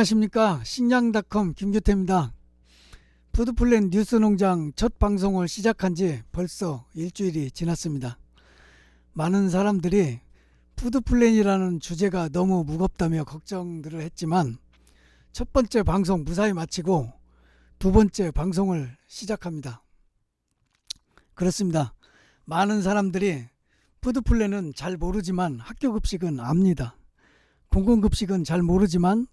안녕하십니까. 식량닷컴 김규태입니다. 푸드플랜 뉴스농장 첫 방송을 시작한 지 벌써 일주일이 지났습니다. 많은 사람들이 푸드플랜이라는 주제가 너무 무겁다며 걱정들을 했지만 첫 번째 방송 무사히 마치고 두 번째 방송을 시작합니다. 그렇습니다. 많은 사람들이 푸드플랜은 잘 모르지만 학교급식은 압니다. 공공급식은 잘 모르지만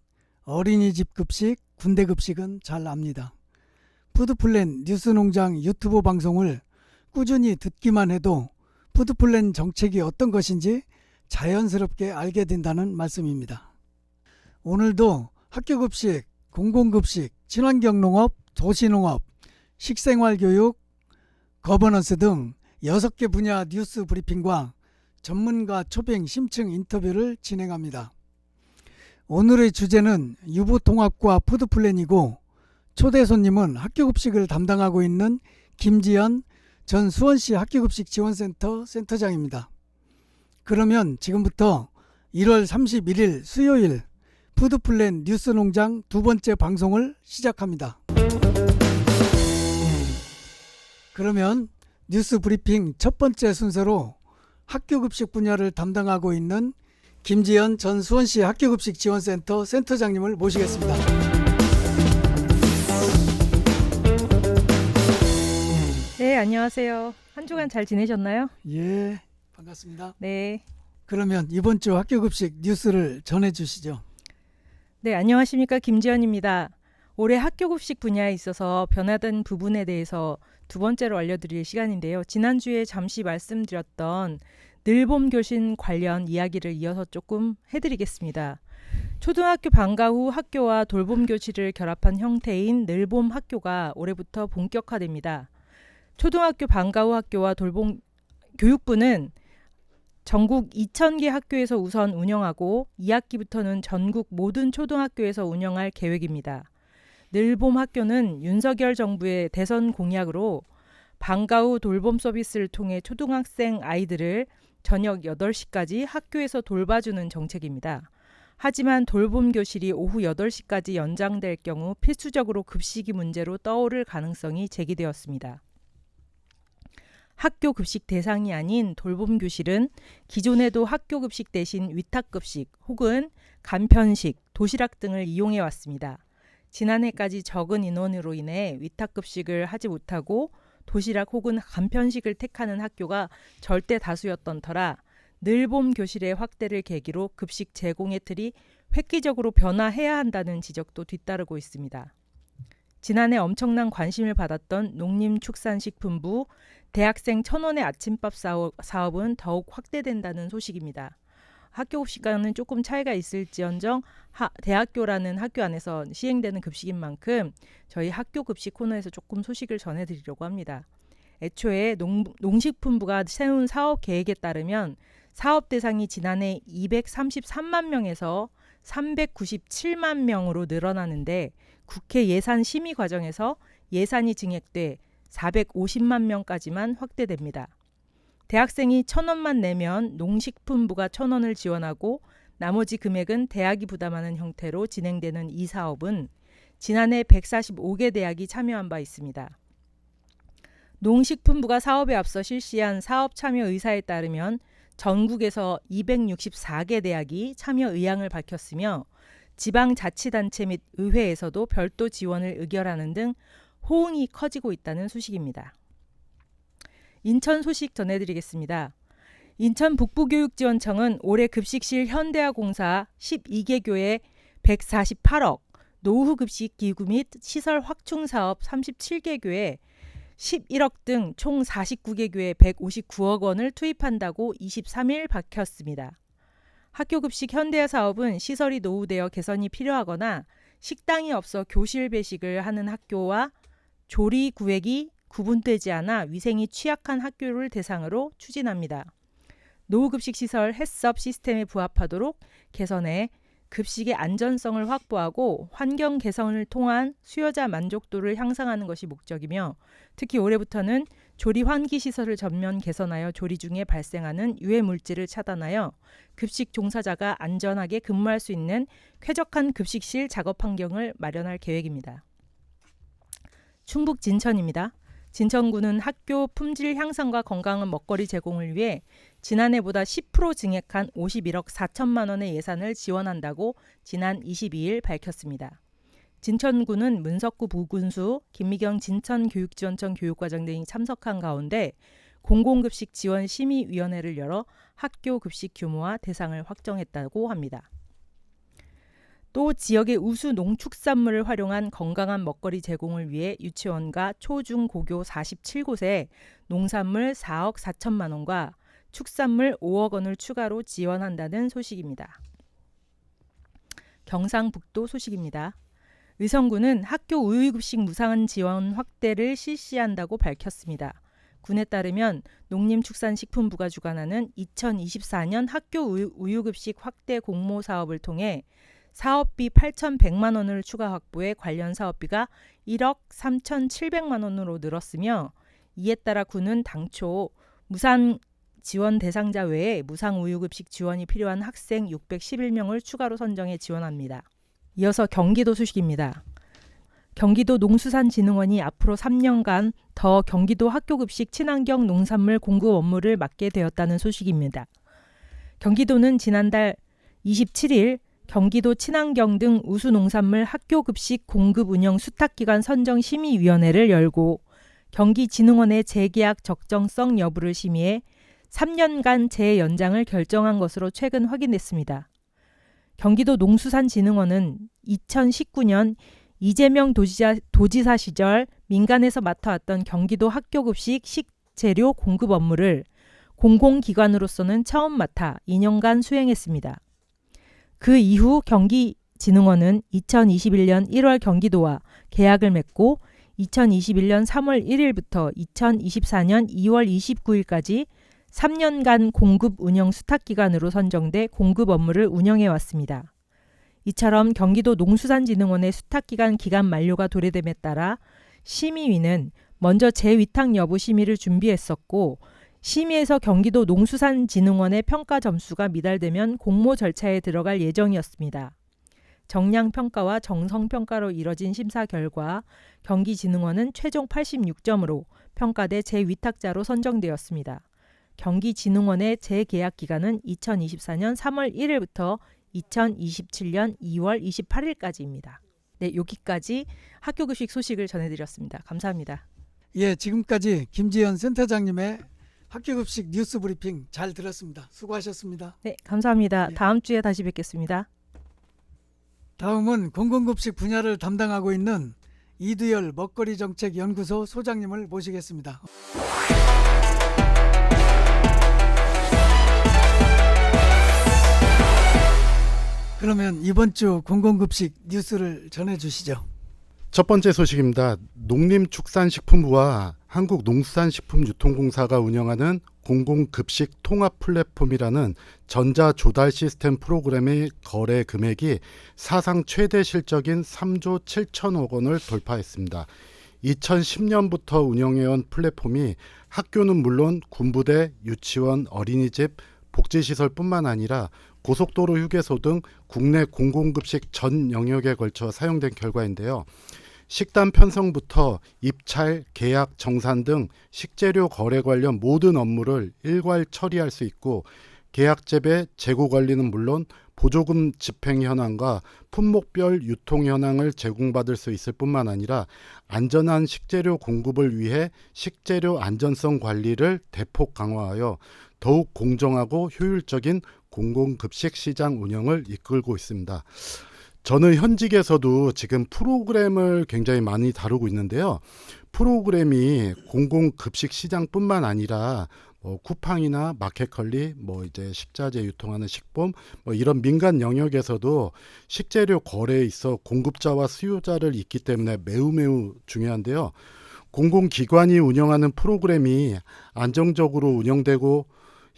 어린이집 급식, 군대 급식은 잘 압니다. 푸드플랜 뉴스농장 유튜브 방송을 꾸준히 듣기만 해도 푸드플랜 정책이 어떤 것인지 자연스럽게 알게 된다는 말씀입니다. 오늘도 학교급식, 공공급식, 친환경농업, 도시농업, 식생활교육, 거버넌스 등 6개 분야 뉴스 브리핑과 전문가 초빙 심층 인터뷰를 진행합니다. 오늘의 주제는 유보통합과 푸드플랜이고 초대 손님은 학교급식을 담당하고 있는 김지연 전 수원시 학교급식지원센터 센터장입니다. 그러면 지금부터 1월 31일 수요일 푸드플랜 뉴스농장 두 번째 방송을 시작합니다. 그러면 뉴스 브리핑 첫 번째 순서로 학교급식 분야를 담당하고 있는 김지연 전 수원시 학교급식지원센터 센터장님을 모시겠습니다. 네, 안녕하세요. 한 주간 잘 지내셨나요? 예, 반갑습니다. 네. 그러면 이번 주 학교급식 뉴스를 전해주시죠. 네, 안녕하십니까. 김지연입니다. 올해 학교급식 분야에 있어서 변화된 부분에 대해서 두 번째로 알려드릴 시간인데요. 지난주에 잠시 말씀드렸던 늘봄 교신 관련 이야기를 이어서 조금 해드리겠습니다. 초등학교 방과 후 학교와 돌봄 교실을 결합한 형태인 늘봄 학교가 올해부터 본격화됩니다. 초등학교 방과 후 학교와 돌봄 교육부는 전국 2,000개 학교에서 우선 운영하고 2학기부터는 전국 모든 초등학교에서 운영할 계획입니다. 늘봄 학교는 윤석열 정부의 대선 공약으로 방과 후 돌봄 서비스를 통해 초등학생 아이들을 저녁 8시까지 학교에서 돌봐주는 정책입니다. 하지만 돌봄 교실이 오후 8시까지 연장될 경우 필수적으로 급식이 문제로 떠오를 가능성이 제기되었습니다. 학교 급식 대상이 아닌 돌봄 교실은 기존에도 학교 급식 대신 위탁 급식 혹은 간편식, 도시락 등을 이용해 왔습니다. 지난해까지 적은 인원으로 인해 위탁 급식을 하지 못하고 도시락 혹은 간편식을 택하는 학교가 절대 다수였던 터라 늘봄 교실의 확대를 계기로 급식 제공의 틀이 획기적으로 변화해야 한다는 지적도 뒤따르고 있습니다. 지난해 엄청난 관심을 받았던 농림축산식품부 대학생 1,000원의 아침밥 사업은 더욱 확대된다는 소식입니다. 학교급식과는 조금 차이가 있을지언정 대학교라는 학교 안에서 시행되는 급식인 만큼 저희 학교급식 코너에서 조금 소식을 전해드리려고 합니다. 애초에 농식품부가 세운 사업 계획에 따르면 사업 대상이 지난해 233만 명에서 397만 명으로 늘어나는데 국회 예산 심의 과정에서 예산이 증액돼 450만 명까지만 확대됩니다. 대학생이 1,000원만 내면 농식품부가 1,000원을 지원하고 나머지 금액은 대학이 부담하는 형태로 진행되는 이 사업은 지난해 145개 대학이 참여한 바 있습니다. 농식품부가 사업에 앞서 실시한 사업 참여 의사에 따르면 전국에서 264개 대학이 참여 의향을 밝혔으며 지방자치단체 및 의회에서도 별도 지원을 의결하는 등 호응이 커지고 있다는 소식입니다. 인천 소식 전해드리겠습니다. 인천 북부교육지원청은 올해 급식실 현대화공사 12개 교에 148억, 노후급식기구 및 시설 확충사업 37개 교에 11억 등 총 49개 교에 159억 원을 투입한다고 23일 밝혔습니다. 학교급식 현대화 사업은 시설이 노후되어 개선이 필요하거나 식당이 없어 교실 배식을 하는 학교와 조리 구획이 구분되지 않아 위생이 취약한 학교를 대상으로 추진합니다. 노후급식 시설 해썹 시스템에 부합하도록 개선해 급식의 안전성을 확보하고 환경 개선을 통한 수요자 만족도를 향상하는 것이 목적이며 특히 올해부터는 조리 환기 시설을 전면 개선하여 조리 중에 발생하는 유해 물질을 차단하여 급식 종사자가 안전하게 근무할 수 있는 쾌적한 급식실 작업 환경을 마련할 계획입니다. 충북 진천입니다. 진천구는 학교 품질 향상과 건강한 먹거리 제공을 위해 지난해보다 10% 증액한 51억 4천만 원의 예산을 지원한다고 지난 22일 밝혔습니다. 진천구는 문석구 부군수, 김미경 진천교육지원청 교육과장 등이 참석한 가운데 공공급식 지원 심의위원회를 열어 학교 급식 규모와 대상을 확정했다고 합니다. 또 지역의 우수 농축산물을 활용한 건강한 먹거리 제공을 위해 유치원과 초중고교 47곳에 농산물 4억 4천만 원과 축산물 5억 원을 추가로 지원한다는 소식입니다. 경상북도 소식입니다. 의성군은 학교 우유급식 무상 지원 확대를 실시한다고 밝혔습니다. 군에 따르면 농림축산식품부가 주관하는 2024년 학교 우유급식 확대 공모 사업을 통해 사업비 8,100만 원을 추가 확보해 관련 사업비가 1억 3,700만 원으로 늘었으며 이에 따라 군은 당초 무상 지원 대상자 외에 무상 우유급식 지원이 필요한 학생 611명을 추가로 선정해 지원합니다. 이어서 경기도 소식입니다. 경기도 농수산진흥원이 앞으로 3년간 더 경기도 학교급식 친환경 농산물 공급 업무를 맡게 되었다는 소식입니다. 경기도는 지난달 27일 경기도 친환경 등 우수 농산물 학교급식 공급 운영 수탁기관 선정심의위원회를 열고 경기진흥원의 재계약 적정성 여부를 심의해 3년간 재연장을 결정한 것으로 최근 확인됐습니다. 경기도 농수산진흥원은 2019년 이재명 도지사 시절 민간에서 맡아왔던 경기도 학교급식 식재료 공급 업무를 공공기관으로서는 처음 맡아 2년간 수행했습니다. 그 이후 경기진흥원은 2021년 1월 경기도와 계약을 맺고 2021년 3월 1일부터 2024년 2월 29일까지 3년간 공급 운영 수탁기관으로 선정돼 공급 업무를 운영해 왔습니다. 이처럼 경기도 농수산진흥원의 수탁기간 기간 만료가 도래됨에 따라 심의위는 먼저 재위탁 여부 심의를 준비했었고 심의에서 경기도 농수산진흥원의 평가 점수가 미달되면 공모 절차에 들어갈 예정이었습니다. 정량평가와 정성평가로 이뤄진 심사 결과 경기진흥원은 최종 86점으로 평가돼 재위탁자로 선정되었습니다. 경기진흥원의 재계약 기간은 2024년 3월 1일부터 2027년 2월 28일까지입니다. 네, 여기까지 학교급식 소식을 전해드렸습니다. 감사합니다. 예, 지금까지 김지연 센터장님의 학교급식 뉴스 브리핑 잘 들었습니다. 수고하셨습니다. 네, 감사합니다. 예. 다음 주에 다시 뵙겠습니다. 다음은 공공급식 분야를 담당하고 있는 이두열 먹거리정책연구소 소장님을 모시겠습니다. 그러면 이번 주 공공급식 뉴스를 전해주시죠. 첫 번째 소식입니다. 농림축산식품부와 한국농수산식품유통공사가 운영하는 공공급식 통합 플랫폼이라는 전자조달 시스템 프로그램의 거래 금액이 사상 최대 실적인 3조 7천억 원을 돌파했습니다. 2010년부터 운영해온 플랫폼이 학교는 물론 군부대, 유치원, 어린이집, 복지시설뿐만 아니라 고속도로 휴게소 등 국내 공공급식 전 영역에 걸쳐 사용된 결과인데요. 식단 편성부터 입찰, 계약, 정산 등 식재료 거래 관련 모든 업무를 일괄 처리할 수 있고 계약 재배, 재고 관리는 물론 보조금 집행 현황과 품목별 유통 현황을 제공받을 수 있을 뿐만 아니라 안전한 식재료 공급을 위해 식재료 안전성 관리를 대폭 강화하여 더욱 공정하고 효율적인 공공급식 시장 운영을 이끌고 있습니다. 저는 현직에서도 지금 프로그램을 굉장히 많이 다루고 있는데요. 프로그램이 공공급식 시장뿐만 아니라 쿠팡이나 마켓컬리, 이제 식자재 유통하는 식품, 이런 민간 영역에서도 식재료 거래에 있어 공급자와 수요자를 잇기 때문에 매우 중요한데요. 공공기관이 운영하는 프로그램이 안정적으로 운영되고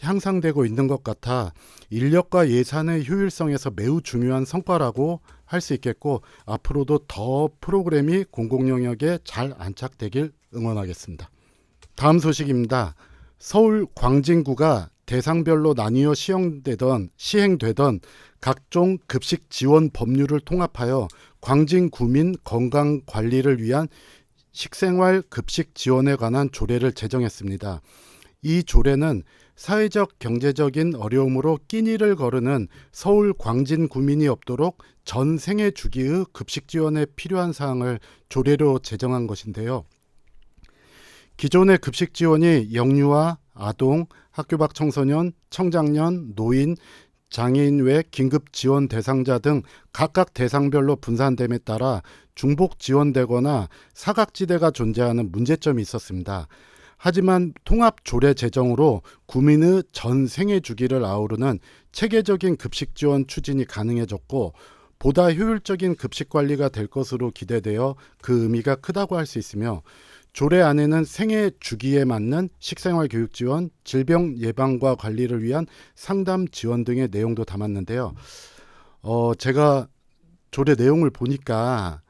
향상되고 있는 것 같아 인력과 예산의 효율성에서 매우 중요한 성과라고 할 수 있겠고, 앞으로도 더 프로그램이 공공 영역에 잘 안착되길 응원하겠습니다. 다음 소식입니다. 서울 광진구가 대상별로 나뉘어 시행되던 각종 급식 지원 법률을 통합하여 광진구민 건강 관리를 위한 식생활 급식 지원에 관한 조례를 제정했습니다. 이 조례는 사회적 경제적인 어려움으로 끼니를 거르는 서울 광진 구민이 없도록 전 생애 주기의 급식 지원에 필요한 사항을 조례로 제정한 것인데요. 기존의 급식 지원이 영유아, 아동, 학교 밖 청소년, 청장년, 노인, 장애인 외 긴급 지원 대상자 등 각각 대상별로 분산됨에 따라 중복 지원되거나 사각지대가 존재하는 문제점이 있었습니다. 하지만 통합 조례 제정으로 구민의 전 생애 주기를 아우르는 체계적인 급식 지원 추진이 가능해졌고, 보다 효율적인 급식 관리가 될 것으로 기대되어 그 의미가 크다고 할 수 있으며, 조례 안에는 생애 주기에 맞는 식생활 교육 지원, 질병 예방과 관리를 위한 상담 지원 등의 내용도 담았는데요. 제가 조례 내용을 보니까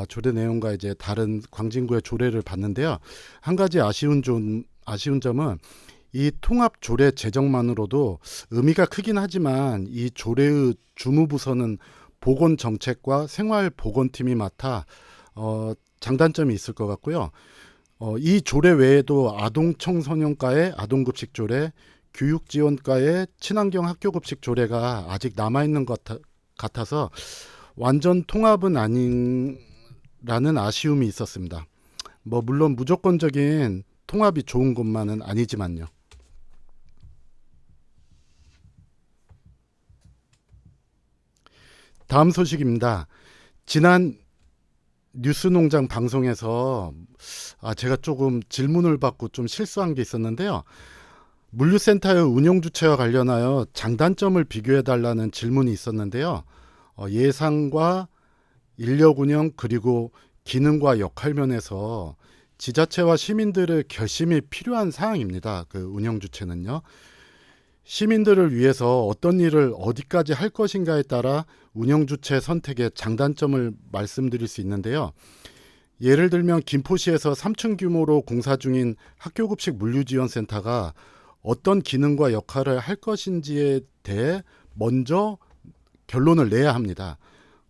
조례 내용과 이제 다른 광진구의 조례를 봤는데요. 한 가지 아쉬운 점은 이 통합 조례 제정만으로도 의미가 크긴 하지만 이 조례의 주무부서는 보건정책과 생활보건팀이 맡아 장단점이 있을 것 같고요. 이 조례 외에도 아동청소년과의 아동급식 조례, 교육지원과의 친환경 학교급식 조례가 아직 남아있는 것 같아서 완전 통합은 아닌라는 아쉬움이 있었습니다. 물론 무조건적인 통합이 좋은 것만은 아니지만요. 다음 소식입니다. 지난 뉴스농장 방송에서 제가 조금 질문을 받고 좀 실수한 게 있었는데요. 물류센터의 운영 주체와 관련하여 장단점을 비교해달라는 질문이 있었는데요. 예산과 인력 운영 그리고 기능과 역할 면에서 지자체와 시민들의 결심이 필요한 사항입니다. 그 운영 주체는요. 시민들을 위해서 어떤 일을 어디까지 할 것인가에 따라 운영 주체 선택의 장단점을 말씀드릴 수 있는데요. 예를 들면 김포시에서 3층 규모로 공사 중인 학교급식 물류지원센터가 어떤 기능과 역할을 할 것인지에 대해 먼저 결론을 내야 합니다.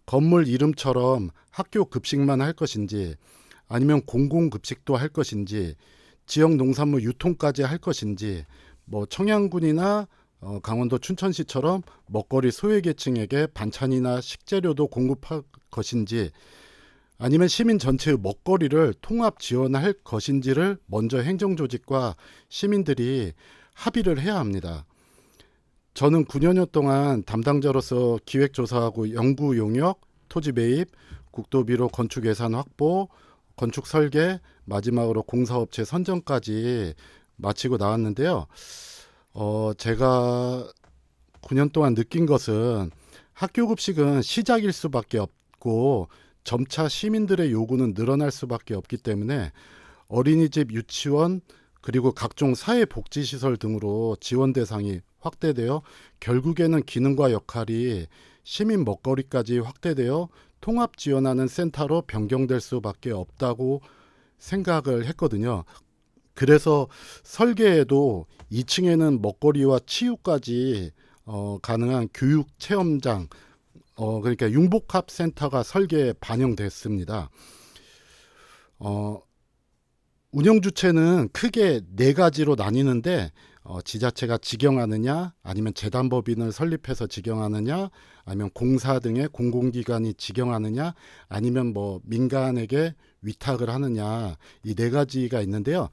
건물 이름처럼 학교 급식만 할 것인지, 아니면 공공급식도 할 것인지, 지역 농산물 유통까지 할 것인지, 청양군이나 강원도 춘천시처럼 먹거리 소외계층에게 반찬이나 식재료도 공급할 것인지, 아니면 시민 전체의 먹거리를 통합 지원할 것인지를 먼저 행정조직과 시민들이 합의를 해야 합니다. 저는 9년여 동안 담당자로서 기획조사하고 연구 용역, 토지 매입, 국도비로 건축 예산 확보, 건축 설계, 마지막으로 공사업체 선정까지 마치고 나왔는데요. 제가 9년 동안 느낀 것은 학교급식은 시작일 수밖에 없고 점차 시민들의 요구는 늘어날 수밖에 없기 때문에 어린이집, 유치원, 그리고 각종 사회복지시설 등으로 지원 대상이 확대되어 결국에는 기능과 역할이 시민 먹거리까지 확대되어 통합 지원하는 센터로 변경될 수밖에 없다고 생각을 했거든요. 그래서 설계에도 2층에는 먹거리와 치유까지 가능한 교육 체험장, 그러니까 융복합 센터가 설계에 반영됐습니다. 운영 주체는 크게 4가지로 나뉘는데 지자체가 직영하느냐, 아니면 재단법인을 설립해서 직영하느냐, 아니면 공사 등의 공공기관이 직영하느냐, 아니면 민간에게 위탁을 하느냐, 이 4가지가 있는데요.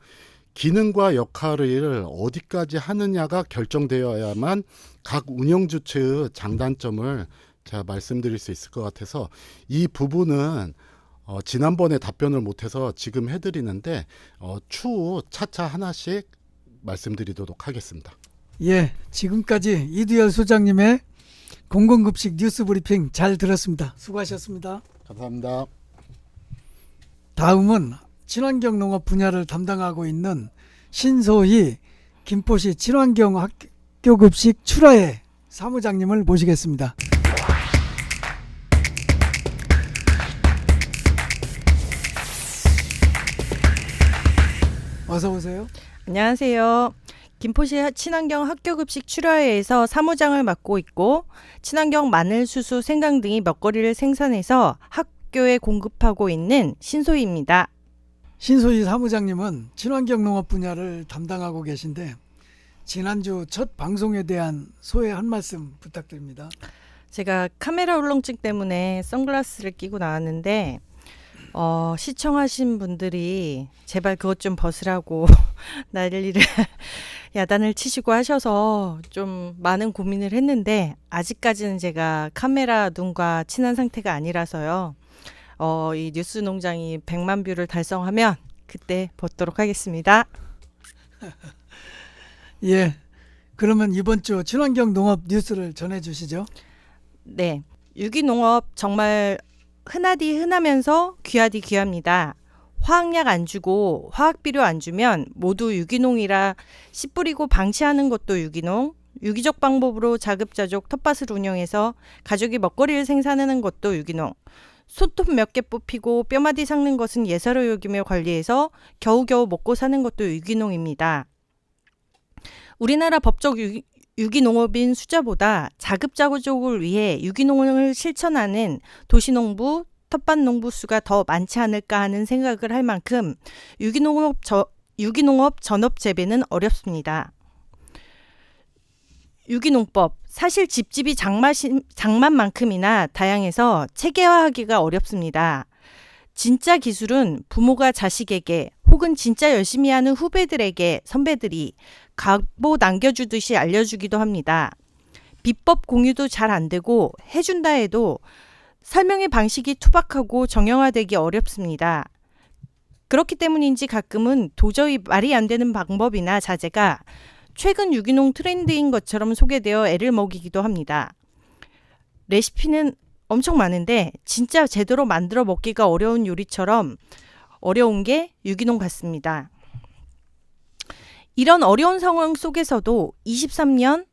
기능과 역할을 어디까지 하느냐가 결정되어야만 각 운영 주체의 장단점을 제가 말씀드릴 수 있을 것 같아서 이 부분은 지난번에 답변을 못해서 지금 해드리는데 추후 차차 하나씩 말씀드리도록 하겠습니다. 예, 지금까지 이두열 소장님의 공공급식 뉴스 브리핑 잘 들었습니다. 수고하셨습니다. 감사합니다. 다음은 친환경 농업 분야를 담당하고 있는 신소희 김포시 친환경 학교급식 출하회 사무장님을 모시겠습니다. 어서 오세요. 안녕하세요. 김포시 친환경 학교급식 출하회에서 사무장을 맡고 있고 친환경 마늘, 수수, 생강 등의 먹거리를 생산해서 학교에 공급하고 있는 신소희입니다. 신소희 사무장님은 친환경 농업 분야를 담당하고 계신데 지난주 첫 방송에 대한 소회 한 말씀 부탁드립니다. 제가 카메라 울렁증 때문에 선글라스를 끼고 나왔는데 시청하신 분들이 제발 그것 좀 벗으라고 난리를 야단을 치시고 하셔서 좀 많은 고민을 했는데 아직까지는 제가 카메라 눈과 친한 상태가 아니라서요. 이 뉴스 농장이 100만 뷰를 달성하면 그때 벗도록 하겠습니다. 예, 그러면 이번 주 친환경 농업 뉴스를 전해주시죠. 네, 유기농업 정말 흔하디 흔하면서 귀하디 귀합니다. 화학약 안 주고 화학비료 안 주면 모두 유기농이라 씨 뿌리고 방치하는 것도 유기농, 유기적 방법으로 자급자족 텃밭을 운영해서 가족이 먹거리를 생산하는 것도 유기농, 손톱 몇 개 뽑히고 뼈마디 삭는 것은 예사로 여기며 관리해서 겨우겨우 먹고 사는 것도 유기농입니다. 우리나라 법적 유기농업인 숫자보다 자급자족을 위해 유기농을 실천하는 도시농부, 텃밭농부 수가 더 많지 않을까 하는 생각을 할 만큼 유기농업 전업 재배는 어렵습니다. 유기농법, 사실 집집이 장만만큼이나 다양해서 체계화하기가 어렵습니다. 진짜 기술은 부모가 자식에게 혹은 진짜 열심히 하는 후배들에게 선배들이 각보 남겨주듯이 알려주기도 합니다. 비법 공유도 잘 안 되고 해준다 해도 설명의 방식이 투박하고 정형화되기 어렵습니다. 그렇기 때문인지 가끔은 도저히 말이 안 되는 방법이나 자재가 최근 유기농 트렌드인 것처럼 소개되어 애를 먹이기도 합니다. 레시피는 엄청 많은데 진짜 제대로 만들어 먹기가 어려운 요리처럼 어려운 게 유기농 같습니다. 이런 어려운 상황 속에서도 23년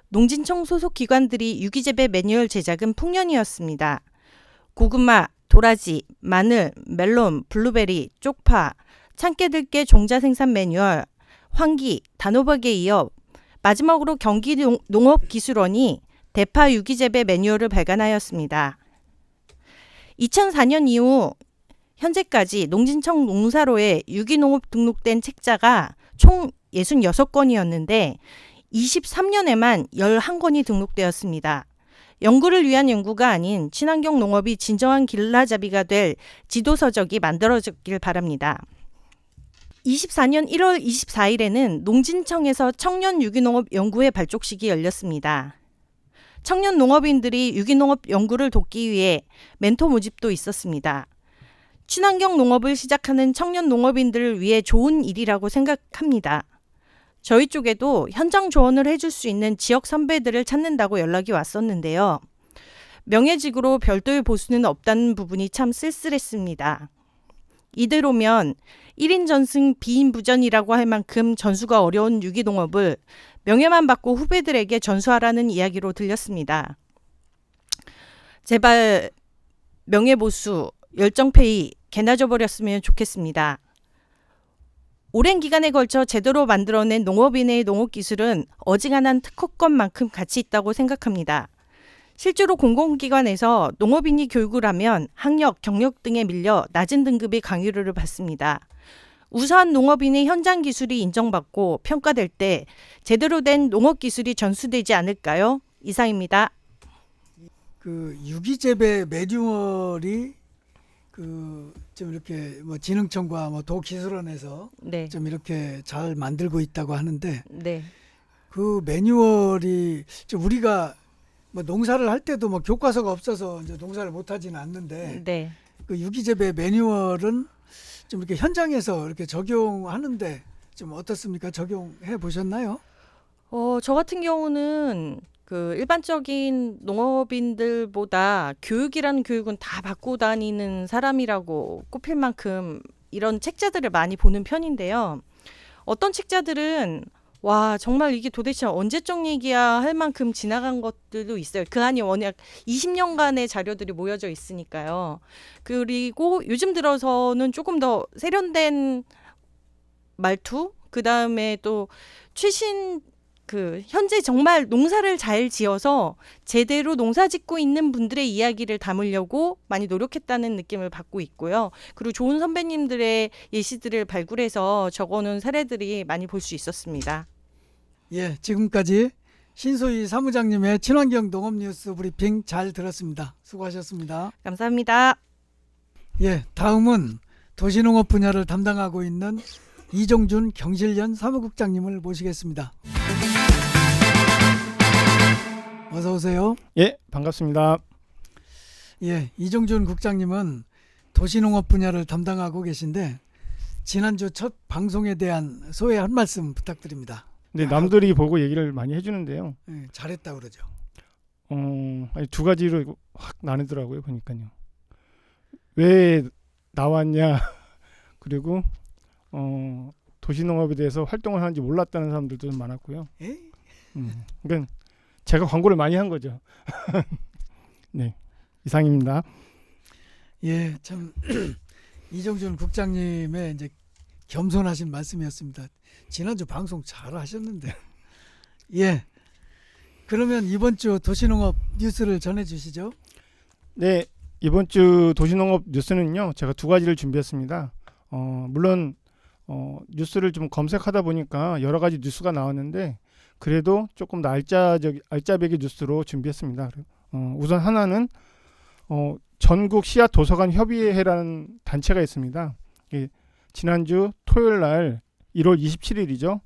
농진청 소속 기관들이 유기재배 매뉴얼 제작은 풍년이었습니다. 고구마, 도라지, 마늘, 멜론, 블루베리, 쪽파, 참깨들깨 종자 생산 매뉴얼, 황기, 단호박에 이어 마지막으로 경기농업기술원이 대파 유기재배 매뉴얼을 발간하였습니다. 2004년 이후 현재까지 농진청 농사로에 유기농업 등록된 책자가 총 66건이었는데 23년에만 11건이 등록되었습니다. 연구를 위한 연구가 아닌 친환경 농업이 진정한 길라잡이가 될 지도서적이 만들어지길 바랍니다. 24년 1월 24일에는 농진청에서 청년 유기농업 연구회 발족식이 열렸습니다. 청년 농업인들이 유기농업 연구를 돕기 위해 멘토 모집도 있었습니다. 친환경 농업을 시작하는 청년 농업인들을 위해 좋은 일이라고 생각합니다. 저희 쪽에도 현장 조언을 해줄 수 있는 지역 선배들을 찾는다고 연락이 왔었는데요. 명예직으로 별도의 보수는 없다는 부분이 참 쓸쓸했습니다. 이대로면 1인 전승 2인 부전이라고 할 만큼 전수가 어려운 유기농업을 명예만 받고 후배들에게 전수하라는 이야기로 들렸습니다. 제발 명예보수, 열정페이 개나 줘버렸으면 좋겠습니다. 오랜 기간에 걸쳐 제대로 만들어낸 농업인의 농업기술은 어지간한 특허권만큼 가치 있다고 생각합니다. 실제로 공공기관에서 농업인이 교육을 하면 학력, 경력 등에 밀려 낮은 등급의 강의료를 받습니다. 우수한 농업인의 현장 기술이 인정받고 평가될 때 제대로 된 농업기술이 전수되지 않을까요? 이상입니다. 그 유기재배 매뉴얼이 좀 이렇게 뭐 진흥청과 뭐 도기술원에서 네. 좀 이렇게 잘 만들고 있다고 하는데 네. 그 매뉴얼이 좀 우리가 뭐 농사를 할 때도 뭐 교과서가 없어서 이제 농사를 못 하지는 않는데 네. 그 유기재배 매뉴얼은 좀 이렇게 현장에서 이렇게 적용하는데 좀 어떻습니까? 적용해 보셨나요? 저 같은 경우는 그 일반적인 농업인들보다 교육이라는 교육은 다 받고 다니는 사람이라고 꼽힐 만큼 이런 책자들을 많이 보는 편인데요. 어떤 책자들은 와, 정말 이게 도대체 언제적 얘기야 할 만큼 지나간 것들도 있어요. 그 안이 워낙 20년간의 자료들이 모여져 있으니까요. 그리고 요즘 들어서는 조금 더 세련된 말투, 그 다음에 또 최신 현재 정말 농사를 잘 지어서 제대로 농사 짓고 있는 분들의 이야기를 담으려고 많이 노력했다는 느낌을 받고 있고요. 그리고 좋은 선배님들의 예시들을 발굴해서 적어놓은 사례들이 많이 볼 수 있었습니다. 예, 지금까지 신소희 사무장님의 친환경 농업 뉴스 브리핑 잘 들었습니다. 수고하셨습니다. 감사합니다. 예, 다음은 도시농업 분야를 담당하고 있는 이종준 경실련 사무국장님을 모시겠습니다. 어서 오세요. 예, 반갑습니다. 예, 이종준 국장님은 도시농업 분야를 담당하고 계신데 지난주 첫 방송에 대한 소회 한 말씀 부탁드립니다. 근데 남들이 보고 얘기를 많이 해주는데요. 예, 잘했다 그러죠. 아니, 두 가지로 확 나누더라고요. 보니까요. 왜 나왔냐 그리고 도시농업에 대해서 활동을 하는지 몰랐다는 사람들도 좀 많았고요. 예? 그러니까 제가 광고를 많이 한 거죠. 네, 이상입니다. 예, 참 이종준 국장님의 이제 겸손하신 말씀이었습니다. 지난주 방송 잘 하셨는데. 예. 그러면 이번 주 도시농업 뉴스를 전해 주시죠. 네, 이번 주 도시농업 뉴스는요. 제가 두 가지를 준비했습니다. 물론 뉴스를 좀 검색하다 보니까 여러 가지 뉴스가 나왔는데 그래도 조금 더 알짜배기 뉴스로 준비했습니다. 우선 하나는 전국 씨앗 도서관 협의회라는 단체가 있습니다. 지난주 토요일 날 1월 27일이죠.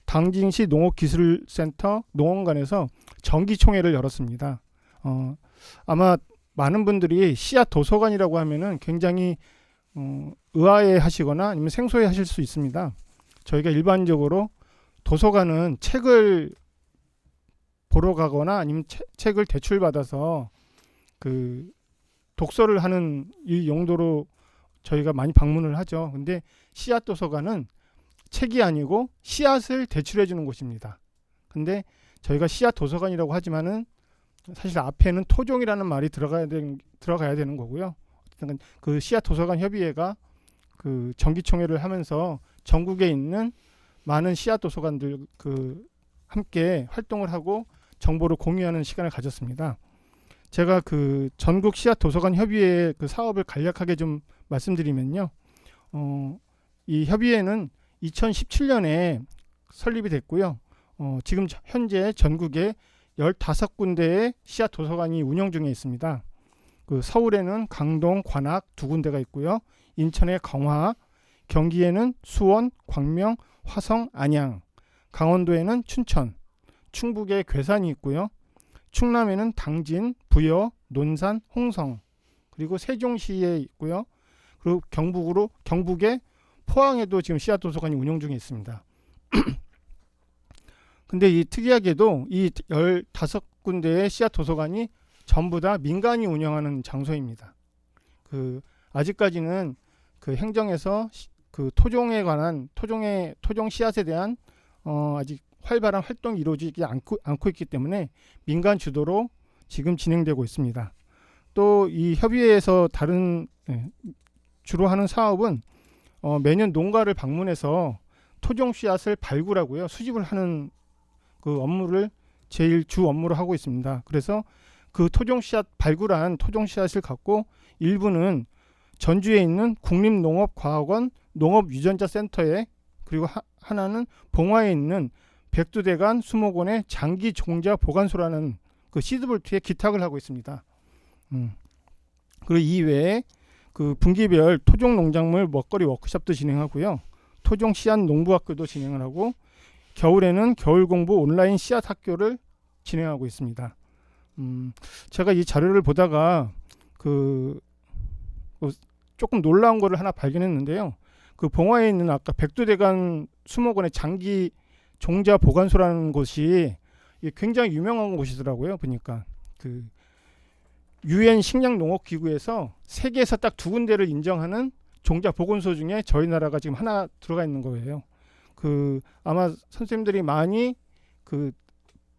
당진시 농업기술센터 농원관에서 정기총회를 열었습니다. 아마 많은 분들이 씨앗 도서관이라고 하면은 굉장히 의아해 하시거나 아니면 생소해 하실 수 있습니다. 저희가 일반적으로 도서관은 책을 보러 가거나 아니면 책을 대출받아서 독서를 하는 이 용도로 저희가 많이 방문을 하죠. 근데 씨앗 도서관은 책이 아니고 씨앗을 대출해 주는 곳입니다. 근데 저희가 씨앗 도서관이라고 하지만은 사실 앞에는 토종이라는 말이 들어가야 되는 거고요. 그 씨앗 도서관 협의회가 정기총회를 하면서 전국에 있는 많은 씨앗 도서관들 함께 활동을 하고 정보를 공유하는 시간을 가졌습니다. 제가 전국 씨앗 도서관 협의회 사업을 간략하게 좀 말씀드리면요. 이 협의회는 2017년에 설립이 됐고요. 지금 현재 전국에 15군데의 씨앗 도서관이 운영 중에 있습니다. 서울에는 강동, 관악 두 군데가 있고요. 인천의 강화, 경기에는 수원, 광명, 화성, 안양, 강원도에는 춘천, 충북에 괴산이 있고요. 충남에는 당진, 부여, 논산, 홍성, 그리고 세종시에 있고요. 그리고 경북의 포항에도 지금 씨앗 도서관이 운영 중에 있습니다. 근데 이 특이하게도 이 15군데의 씨앗 도서관이 전부 다 민간이 운영하는 장소입니다. 아직까지는 행정에서 토종에 관한 토종 씨앗에 대한 아직 활발한 활동이 이루어지지 않고 있기 때문에 민간 주도로 지금 진행되고 있습니다. 또 이 협의회에서 주로 하는 사업은 매년 농가를 방문해서 토종 씨앗을 발굴하고요, 수집을 하는 업무를 제일 주 업무로 하고 있습니다. 그래서 토종 씨앗 발굴한 토종 씨앗을 갖고 일부는 전주에 있는 국립농업과학원 농업유전자센터에, 그리고 하나는 봉화에 있는 백두대간 수목원의 장기 종자 보관소라는 시드볼트에 기탁을 하고 있습니다. 그리고 이외에 분기별 토종 농작물 먹거리 워크숍도 진행하고요. 토종 씨앗 농부학교도 진행을 하고, 겨울에는 겨울 공부 온라인 씨앗 학교를 진행하고 있습니다. 제가 이 자료를 보다가 조금 놀라운 거를 하나 발견했는데요. 봉화에 있는 아까 백두대간 수목원의 장기 종자 보관소라는 곳이 굉장히 유명한 곳이더라고요. 보니까 UN 식량농업기구에서 세계에서 딱 2군데를 인정하는 종자 보관소 중에 저희 나라가 지금 하나 들어가 있는 거예요. 그 아마 선생님들이 많이 그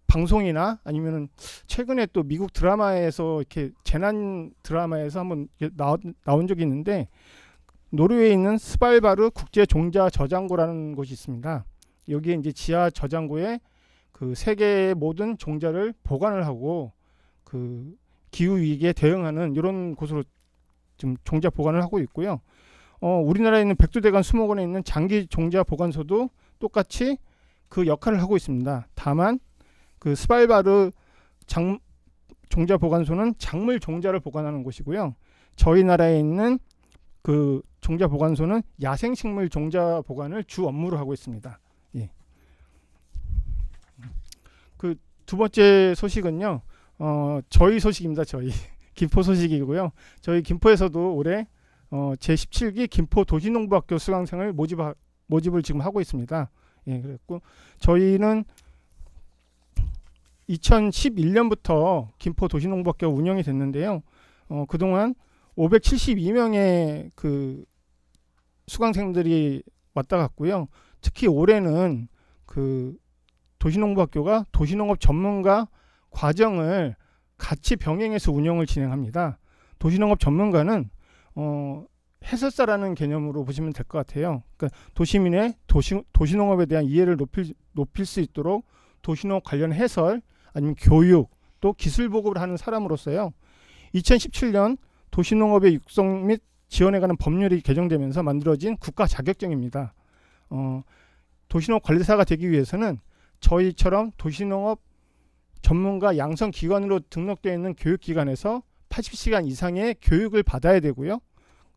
방송이나 아니면은 최근에 또 미국 드라마에서 이렇게 재난 드라마에서 한번 나온 적이 있는데, 노르웨이에 있는 스발바르 국제 종자 저장고라는 곳이 있습니다. 여기에 이제 지하 저장고에 그 세계의 모든 종자를 보관을 하고 그 기후 위기에 대응하는 이런 곳으로 지금 종자 보관을 하고 있고요. 우리나라에 있는 백두대간 수목원에 있는 장기 종자 보관소도 똑같이 그 역할을 하고 있습니다. 다만 그 스발바르 종자 보관소는 작물 종자를 보관하는 곳이고요. 저희 나라에 있는 그 종자 보관소는 야생식물 종자 보관을 주 업무로 하고 있습니다. 예. 그 두 번째 소식은요. 저희 소식입니다. 저희 김포 소식이고요. 저희 김포에서도 올해 제17기 김포 도시농부학교 수강생을 모집을 지금 하고 있습니다. 예, 그랬고 저희는 2011년부터 김포 도시농부학교 운영이 됐는데요. 그동안 572명의 그 수강생들이 왔다 갔고요. 특히 올해는 그 도시농부학교가 도시농업 전문가 과정을 같이 병행해서 운영을 진행합니다. 도시농업 전문가는 해설사라는 개념으로 보시면 될 것 같아요. 그러니까 도시민의 도시농업에 대한 이해를 높일 수 있도록 도시농업 관련 해설, 아니면 교육, 또 기술 보급을 하는 사람으로서요. 2017년 도시농업의 육성 및 지원에 관한 법률이 개정되면서 만들어진 국가 자격증입니다. 도시농업 관리사가 되기 위해서는 저희처럼 도시농업 전문가 양성 기관으로 등록되어 있는 교육기관에서 80시간 이상의 교육을 받아야 되고요.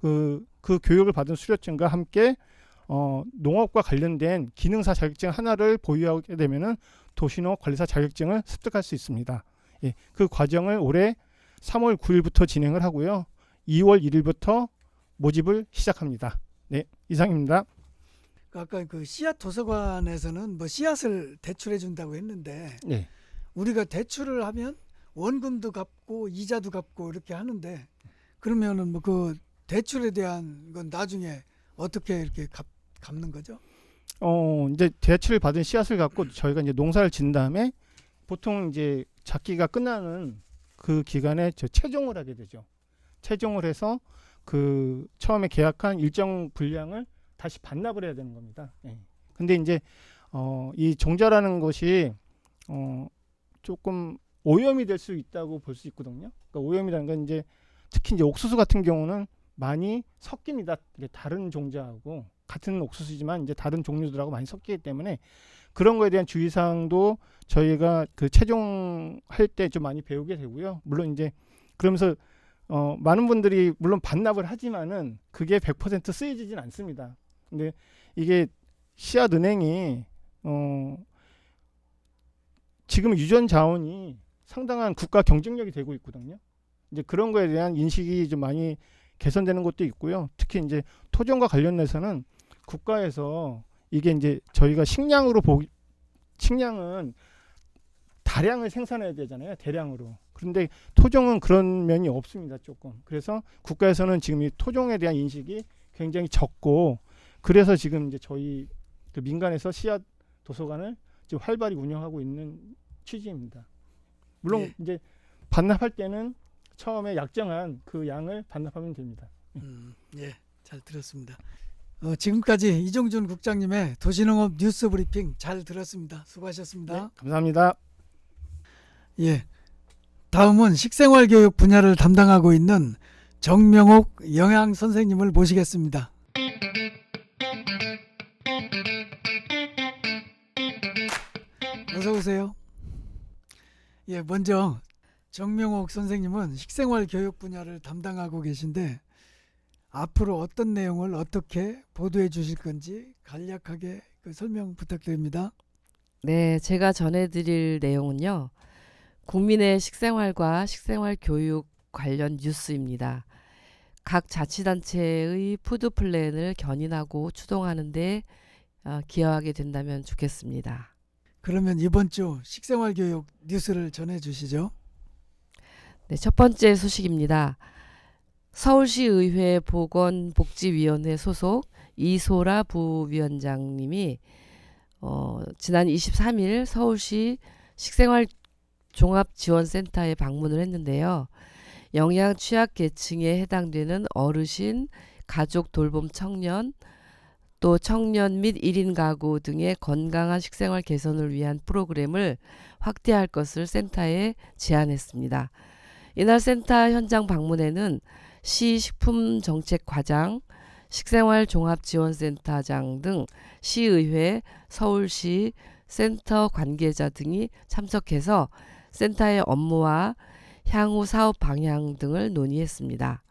그 교육을 받은 수료증과 함께 농업과 관련된 기능사 자격증 하나를 보유하게 되면은 도시농업 관리사 자격증을 습득할 수 있습니다. 예, 그 과정을 올해 3월 9일부터 진행을 하고요. 2월 1일부터 모집을 시작합니다. 네, 이상입니다. 아까 그 씨앗 도서관에서는 뭐 씨앗을 대출해 준다고 했는데 네. 우리가 대출을 하면 원금도 갚고 이자도 갚고 이렇게 하는데 그러면은 뭐 그 대출에 대한 건 나중에 어떻게 이렇게 갚는 거죠? 이제 대출을 받은 씨앗을 갖고 저희가 이제 농사를 진 다음에 보통 이제 작기가 끝나는 그 기간에 채종을 하게 되죠. 채종을 해서 그 처음에 계약한 일정 분량을 다시 반납을 해야 되는 겁니다. 예. 근데 이제 이 종자라는 것이 조금 오염이 될 수 있다고 볼 수 있거든요. 그러니까 오염이라는 건 이제 특히 이제 옥수수 같은 경우는 많이 섞입니다. 이게 다른 종자하고 같은 옥수수지만 이제 다른 종류들하고 많이 섞이기 때문에 그런 거에 대한 주의사항도 저희가 그 채종할 때 좀 많이 배우게 되고요. 물론 이제 그러면서 많은 분들이 물론 반납을 하지만은 그게 100% 쓰여지진 않습니다. 근데 이게 씨앗은행이 지금 유전 자원이 상당한 국가 경쟁력이 되고 있거든요. 이제 그런 거에 대한 인식이 좀 많이 개선되는 것도 있고요. 특히 이제 토종과 관련해서는 국가에서 이게 이제 저희가 식량은 다량을 생산해야 되잖아요. 대량으로. 그런데 토종은 그런 면이 없습니다. 조금. 그래서 국가에서는 지금 이 토종에 대한 인식이 굉장히 적고 그래서 지금 이제 저희 그 민간에서 씨앗 도서관을 지금 활발히 운영하고 있는 취지입니다. 물론 예. 이제 반납할 때는 처음에 약정한 그 양을 반납하면 됩니다. 예, 잘 들었습니다. 지금까지 이종준 국장님의 도시농업 뉴스 브리핑 잘 들었습니다. 수고하셨습니다. 네, 감사합니다. 예, 다음은 식생활 교육 분야를 담당하고 있는 정명옥 영양 선생님을 모시겠습니다. 어서 오세요. 예, 먼저 정명옥 선생님은 식생활 교육 분야를 담당하고 계신데 앞으로 어떤 내용을 어떻게 보도해 주실 건지 간략하게 그 설명 부탁드립니다. 네, 제가 전해드릴 내용은요. 국민의 식생활과 식생활 교육 관련 뉴스입니다. 각 자치단체의 푸드 플랜을 견인하고 추동하는 데 기여하게 된다면 좋겠습니다. 그러면 이번 주 식생활 교육 뉴스를 전해 주시죠. 네, 첫 번째 소식입니다. 서울시의회 보건복지위원회 소속 이소라 부위원장님이 지난 23일 서울시 식생활 종합지원센터에 방문을 했는데요. 영양 취약 계층에 해당되는 어르신, 가족 돌봄 청년, 또 청년 및 1인 가구 등의 건강한 식생활 개선을 위한 프로그램을 확대할 것을 센터에 제안했습니다. 이날 센터 현장 방문에는 시 식품정책과장, 식생활종합지원센터장 등 시의회, 서울시 센터 관계자 등이 참석해서 센터의 업무와 향후 사업 방향 등을 논의했습니다.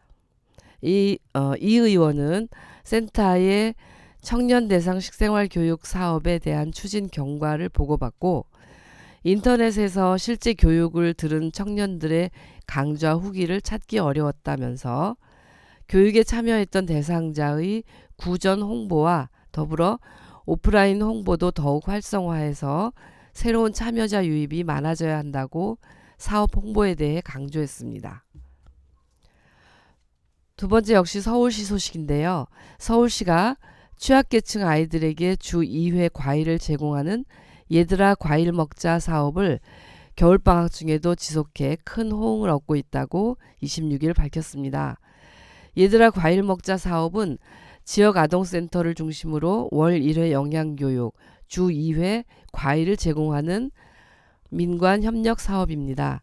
이 의원은 센터의 청년 대상 식생활 교육 사업에 대한 추진 경과를 보고받고 인터넷에서 실제 교육을 들은 청년들의 강좌 후기를 찾기 어려웠다면서 교육에 참여했던 대상자의 구전 홍보와 더불어 오프라인 홍보도 더욱 활성화해서 새로운 참여자 유입이 많아져야 한다고 사업 홍보에 대해 강조했습니다. 두 번째 역시 서울시 소식인데요. 서울시가 취약계층 아이들에게 주 2회 과일을 제공하는 얘들아 과일 먹자 사업을 겨울방학 중에도 지속해 큰 호응을 얻고 있다고 26일 밝혔습니다. 얘들아 과일 먹자 사업은 지역 아동센터를 중심으로 월 1회 영양교육, 주 2회 과일을 제공하는 민관 협력 사업입니다.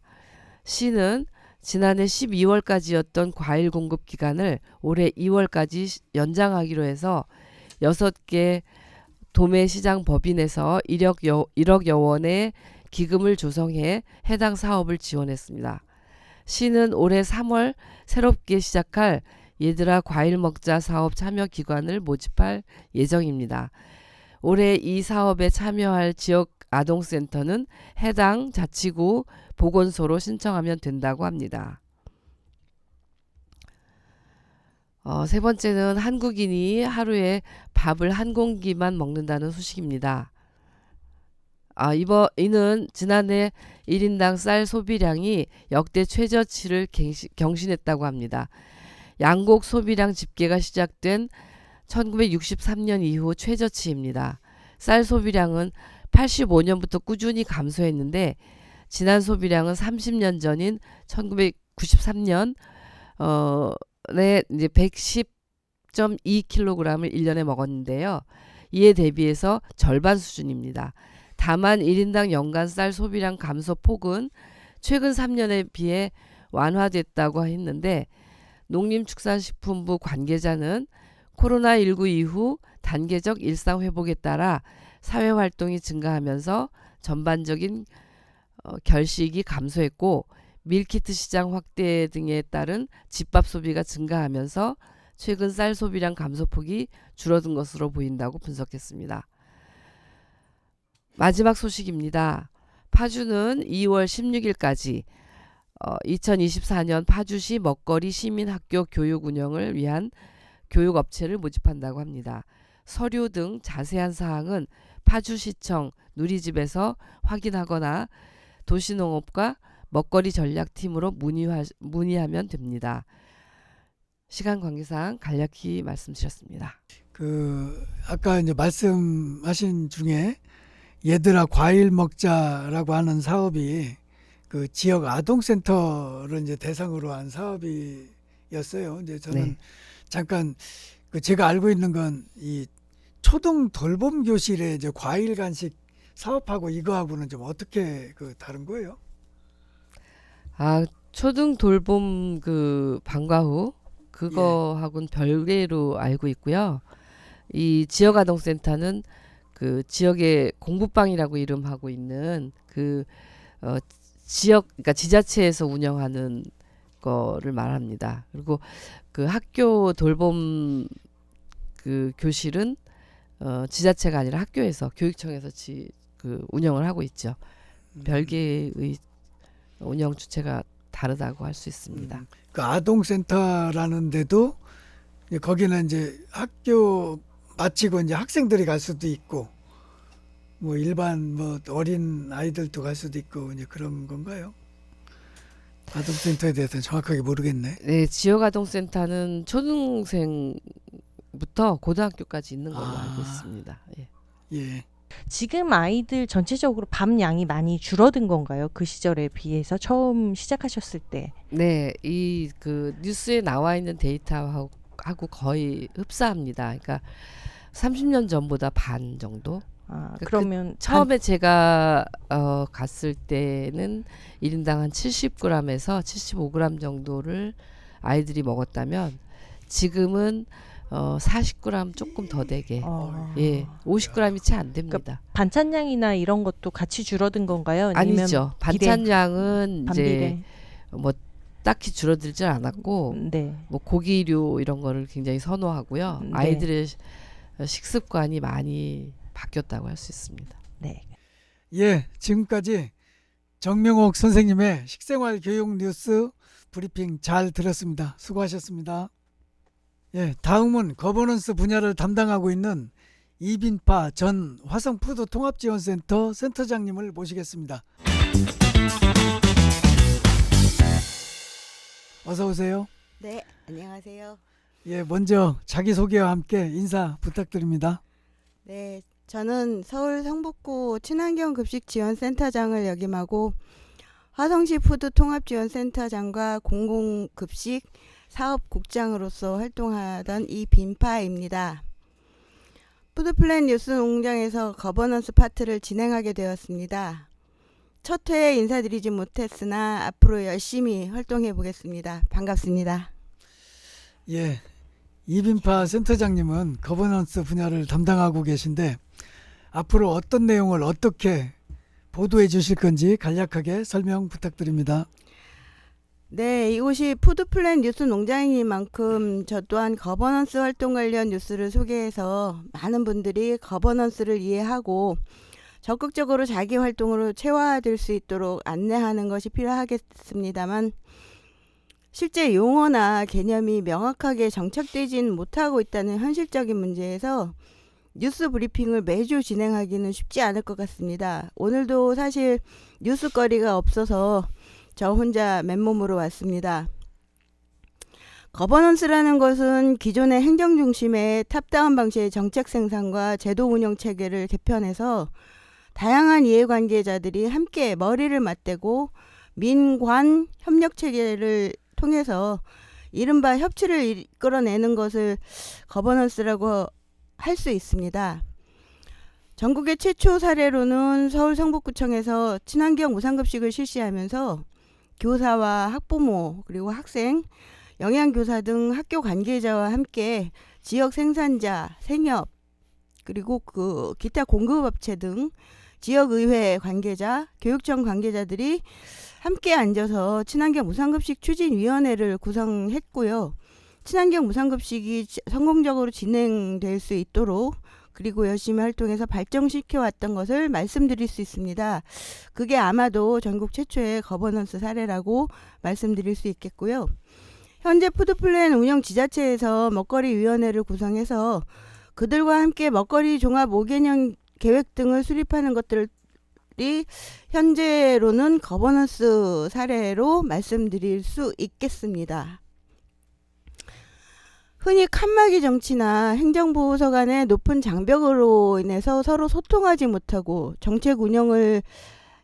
시는 지난해 12월까지였던 과일 공급 기간을 올해 2월까지 연장하기로 해서 6개 도매시장 법인에서 1억여 원의 기금을 조성해 해당 사업을 지원했습니다. 시는 올해 3월 새롭게 시작할 얘들아 과일 먹자 사업 참여 기관을 모집할 예정입니다. 올해 이 사업에 참여할 지역 아동센터는 해당 자치구 보건소로 신청하면 된다고 합니다. 세 번째는 한국인이 하루에 밥을 한 공기만 먹는다는 소식입니다. 이는 지난해 1인당 쌀 소비량이 역대 최저치를 경신했다고 합니다. 양곡 소비량 집계가 시작된 1963년 이후 최저치입니다. 쌀 소비량은 85년부터 꾸준히 감소했는데 지난 소비량은 30년 전인 1993년 에 이제 110.2kg을 1년에 먹었는데요. 이에 대비해서 절반 수준입니다. 다만 1인당 연간 쌀 소비량 감소 폭은 최근 3년에 비해 완화됐다고 했는데 농림축산식품부 관계자는 코로나19 이후 단계적 일상 회복에 따라 사회활동이 증가하면서 전반적인 결식이 감소했고 밀키트 시장 확대 등에 따른 집밥 소비가 증가하면서 최근 쌀 소비량 감소폭이 줄어든 것으로 보인다고 분석했습니다. 마지막 소식입니다. 파주는 2월 16일까지 2024년 파주시 먹거리 시민학교 교육 운영을 위한 교육업체를 모집한다고 합니다. 서류 등 자세한 사항은 파주시청 누리집에서 확인하거나 도시농업과 먹거리 전략팀으로 문의하면 됩니다. 시간 관계상 간략히 말씀드렸습니다. 아까 이제 말씀하신 중에 얘들아 과일 먹자라고 하는 사업이 그 지역 아동센터를 이제 대상으로 한 사업이었어요. 이제 저는 네. 잠깐 제가 알고 있는 건 이 초등 돌봄 교실에 이제 과일 간식 사업하고 이거하고는 좀 어떻게 다른 거예요? 초등 돌봄 방과 후 그거하고는 별개로 알고 있고요. 이 지역 아동센터는 그 지역의 공부방이라고 이름하고 있는 지역 그러니까 지자체에서 운영하는 거를 말합니다. 그리고 그 학교 돌봄 교실은 지자체가 아니라 학교에서 교육청에서 운영을 하고 있죠. 별개의 운영 주체가 다르다고 할 수 있습니다. 그 아동센터라는 데도 거기는 이제 학교 마치고 이제 학생들이 갈 수도 있고 뭐 일반 어린 아이들도 갈 수도 있고 이제 그런 건가요? 아동센터에 대해서는 정확하게 모르겠네. 네, 지역 아동센터는 초등생부터 고등학교까지 있는 걸로 알고 있습니다. 예. 예. 지금 아이들 전체적으로 밥 양이 많이 줄어든 건가요? 그 시절에 비해서 처음 시작하셨을 때. 네, 이 그 뉴스에 나와 있는 데이터하고 거의 흡사합니다. 그러니까 30년 전보다 반 정도. 그러면 처음에 제가 갔을 때는 1인당 한 70g에서 75g 정도를 아이들이 먹었다면 지금은 40g 조금 더 되게 예 50g이 채 안 됩니다. 반찬량이나 이런 것도 같이 줄어든 건가요? 아니면 아니죠. 비례? 반찬량은 이제 반비례. 뭐 딱히 줄어들질 않았고 네. 뭐 고기류 이런 거를 굉장히 선호하고요. 네. 아이들의 식습관이 많이 바뀌었다고 할 수 있습니다. 네. 예, 지금까지 정명옥 선생님의 식생활 교육 뉴스 브리핑 잘 들었습니다. 수고하셨습니다. 예, 다음은 거버넌스 분야를 담당하고 있는 이빈파 전 화성푸드 통합지원센터 센터장님을 모시겠습니다. 어서 오세요. 네, 안녕하세요. 예, 먼저 자기소개와 함께 인사 부탁드립니다. 네, 저는 서울 성북구 친환경급식지원센터장을 역임하고 화성시 푸드통합지원센터장과 공공급식 사업국장으로서 활동하던 이빈파입니다. 푸드플랜 뉴스 농장에서 거버넌스 파트를 진행하게 되었습니다. 첫 회에 인사드리지 못했으나 앞으로 열심히 활동해 보겠습니다. 반갑습니다. 예, 이빈파 센터장님은 거버넌스 분야를 담당하고 계신데 앞으로 어떤 내용을 어떻게 보도해 주실 건지 간략하게 설명 부탁드립니다. 네, 이곳이 푸드플랜 뉴스 농장이니만큼 저 또한 거버넌스 활동 관련 뉴스를 소개해서 많은 분들이 거버넌스를 이해하고 적극적으로 자기 활동으로 체화될 수 있도록 안내하는 것이 필요하겠습니다만 실제 용어나 개념이 명확하게 정착되진 못하고 있다는 현실적인 문제에서 뉴스 브리핑을 매주 진행하기는 쉽지 않을 것 같습니다. 오늘도 사실 뉴스거리가 없어서 저 혼자 맨몸으로 왔습니다. 거버넌스라는 것은 기존의 행정 중심의 탑다운 방식의 정책 생산과 제도 운영 체계를 개편해서 다양한 이해관계자들이 함께 머리를 맞대고 민관 협력 체계를 통해서 이른바 협치를 이끌어내는 것을 거버넌스라고 할 수 있습니다. 전국의 최초 사례로는 서울 성북구청에서 친환경 무상급식을 실시하면서 교사와 학부모 그리고 학생, 영양교사 등 학교 관계자와 함께 지역 생산자, 생협 그리고 그 기타 공급업체 등 지역의회 관계자, 교육청 관계자들이 함께 앉아서 친환경 무상급식 추진위원회를 구성했고요. 친환경 무상급식이 성공적으로 진행될 수 있도록 그리고 열심히 활동해서 발전시켜왔던 것을 말씀드릴 수 있습니다. 그게 아마도 전국 최초의 거버넌스 사례라고 말씀드릴 수 있겠고요. 현재 푸드플랜 운영 지자체에서 먹거리위원회를 구성해서 그들과 함께 먹거리 종합 5개년 계획 등을 수립하는 것들이 현재로는 거버넌스 사례로 말씀드릴 수 있겠습니다. 흔히 칸막이 정치나 행정보고서 간의 높은 장벽으로 인해서 서로 소통하지 못하고 정책 운영을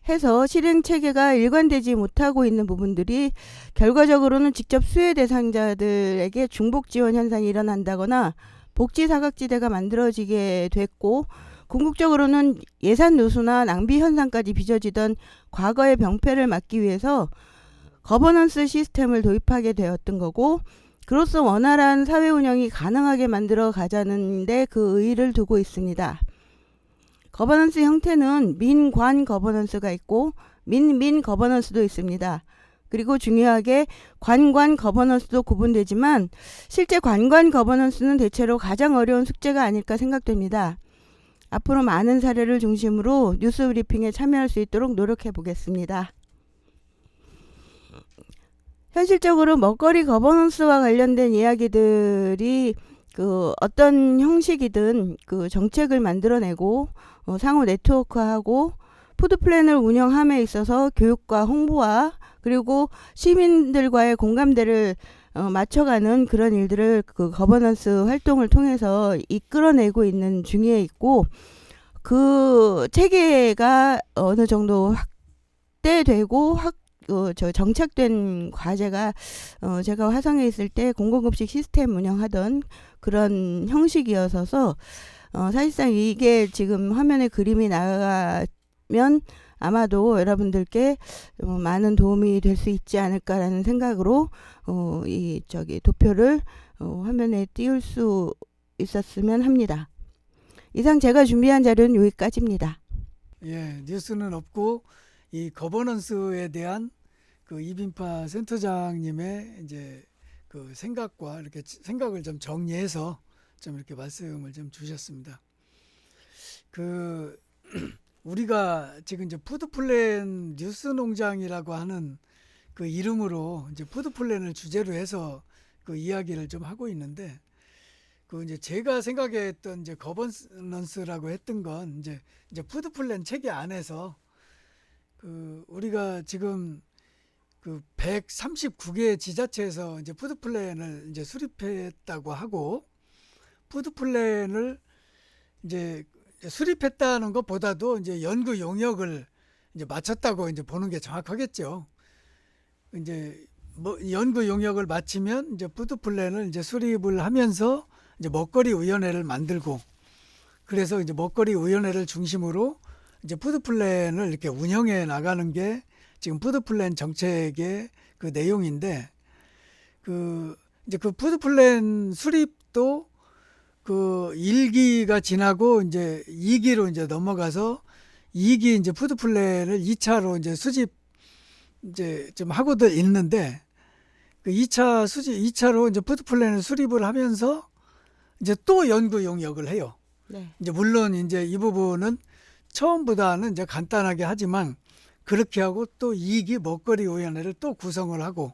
해서 실행 체계가 일관되지 못하고 있는 부분들이 결과적으로는 직접 수혜 대상자들에게 중복 지원 현상이 일어난다거나 복지 사각지대가 만들어지게 됐고 궁극적으로는 예산 누수나 낭비 현상까지 빚어지던 과거의 병폐를 막기 위해서 거버넌스 시스템을 도입하게 되었던 거고 그로써 원활한 사회 운영이 가능하게 만들어 가자는 데 그 의의를 두고 있습니다. 거버넌스 형태는 민관 거버넌스가 있고 민민 거버넌스도 있습니다. 그리고 중요하게 관관 거버넌스도 구분되지만 실제 관관 거버넌스는 대체로 가장 어려운 숙제가 아닐까 생각됩니다. 앞으로 많은 사례를 중심으로 뉴스 브리핑에 참여할 수 있도록 노력해 보겠습니다. 현실적으로 먹거리 거버넌스와 관련된 이야기들이 그 어떤 형식이든 그 정책을 만들어내고 상호 네트워크하고 푸드플랜을 운영함에 있어서 교육과 홍보와 그리고 시민들과의 공감대를 맞춰가는 그런 일들을 그 거버넌스 활동을 통해서 이끌어내고 있는 중에 있고 그 체계가 어느 정도 확대되고 정착된 과제가 제가 화성에 있을 때 공공급식 시스템 운영하던 그런 형식이어서 사실상 이게 지금 화면에 그림이 나가면 아마도 여러분들께 많은 도움이 될 수 있지 않을까라는 생각으로 이 도표를 화면에 띄울 수 있었으면 합니다. 이상 제가 준비한 자료는 여기까지입니다. 예, 뉴스는 없고 이 거버넌스에 대한 그 이빈파 센터장님의 이제 그 생각과 이렇게 생각을 좀 정리해서 좀 이렇게 말씀을 좀 주셨습니다. 그 우리가 지금 이제 푸드플랜 뉴스농장이라고 하는 그 이름으로 이제 푸드플랜을 주제로 해서 그 이야기를 좀 하고 있는데, 그 이제 제가 생각했던 이제 거버넌스라고 했던 건 이제 푸드플랜 체계 안에서 그 우리가 지금 그 139개 지자체에서 이제 푸드플랜을 이제 수립했다고 하고, 푸드플랜을 이제 수립했다는 것보다도 이제 연구 용역을 이제 마쳤다고 이제 보는 게 정확하겠죠. 이제 뭐 연구 용역을 마치면 이제 푸드플랜을 이제 수립을 하면서 이제 먹거리 위원회를 만들고, 그래서 이제 먹거리 위원회를 중심으로 이제 푸드플랜을 이렇게 운영해 나가는 게 지금 푸드플랜 정책의 그 내용인데, 그 이제 그 푸드플랜 수립도 그 1기가 지나고 이제 2기로 이제 넘어가서 2기 이제 푸드플랜을 2차로 이제 수집 이제 좀 하고들 있는데, 그 2차로 이제 푸드플랜을 수립을 하면서 이제 또 연구 용역을 해요. 네. 이제 물론 이제 이 부분은 처음보다는 이제 간단하게 하지만 그렇게 하고 또 2기 먹거리 위원회를 또 구성을 하고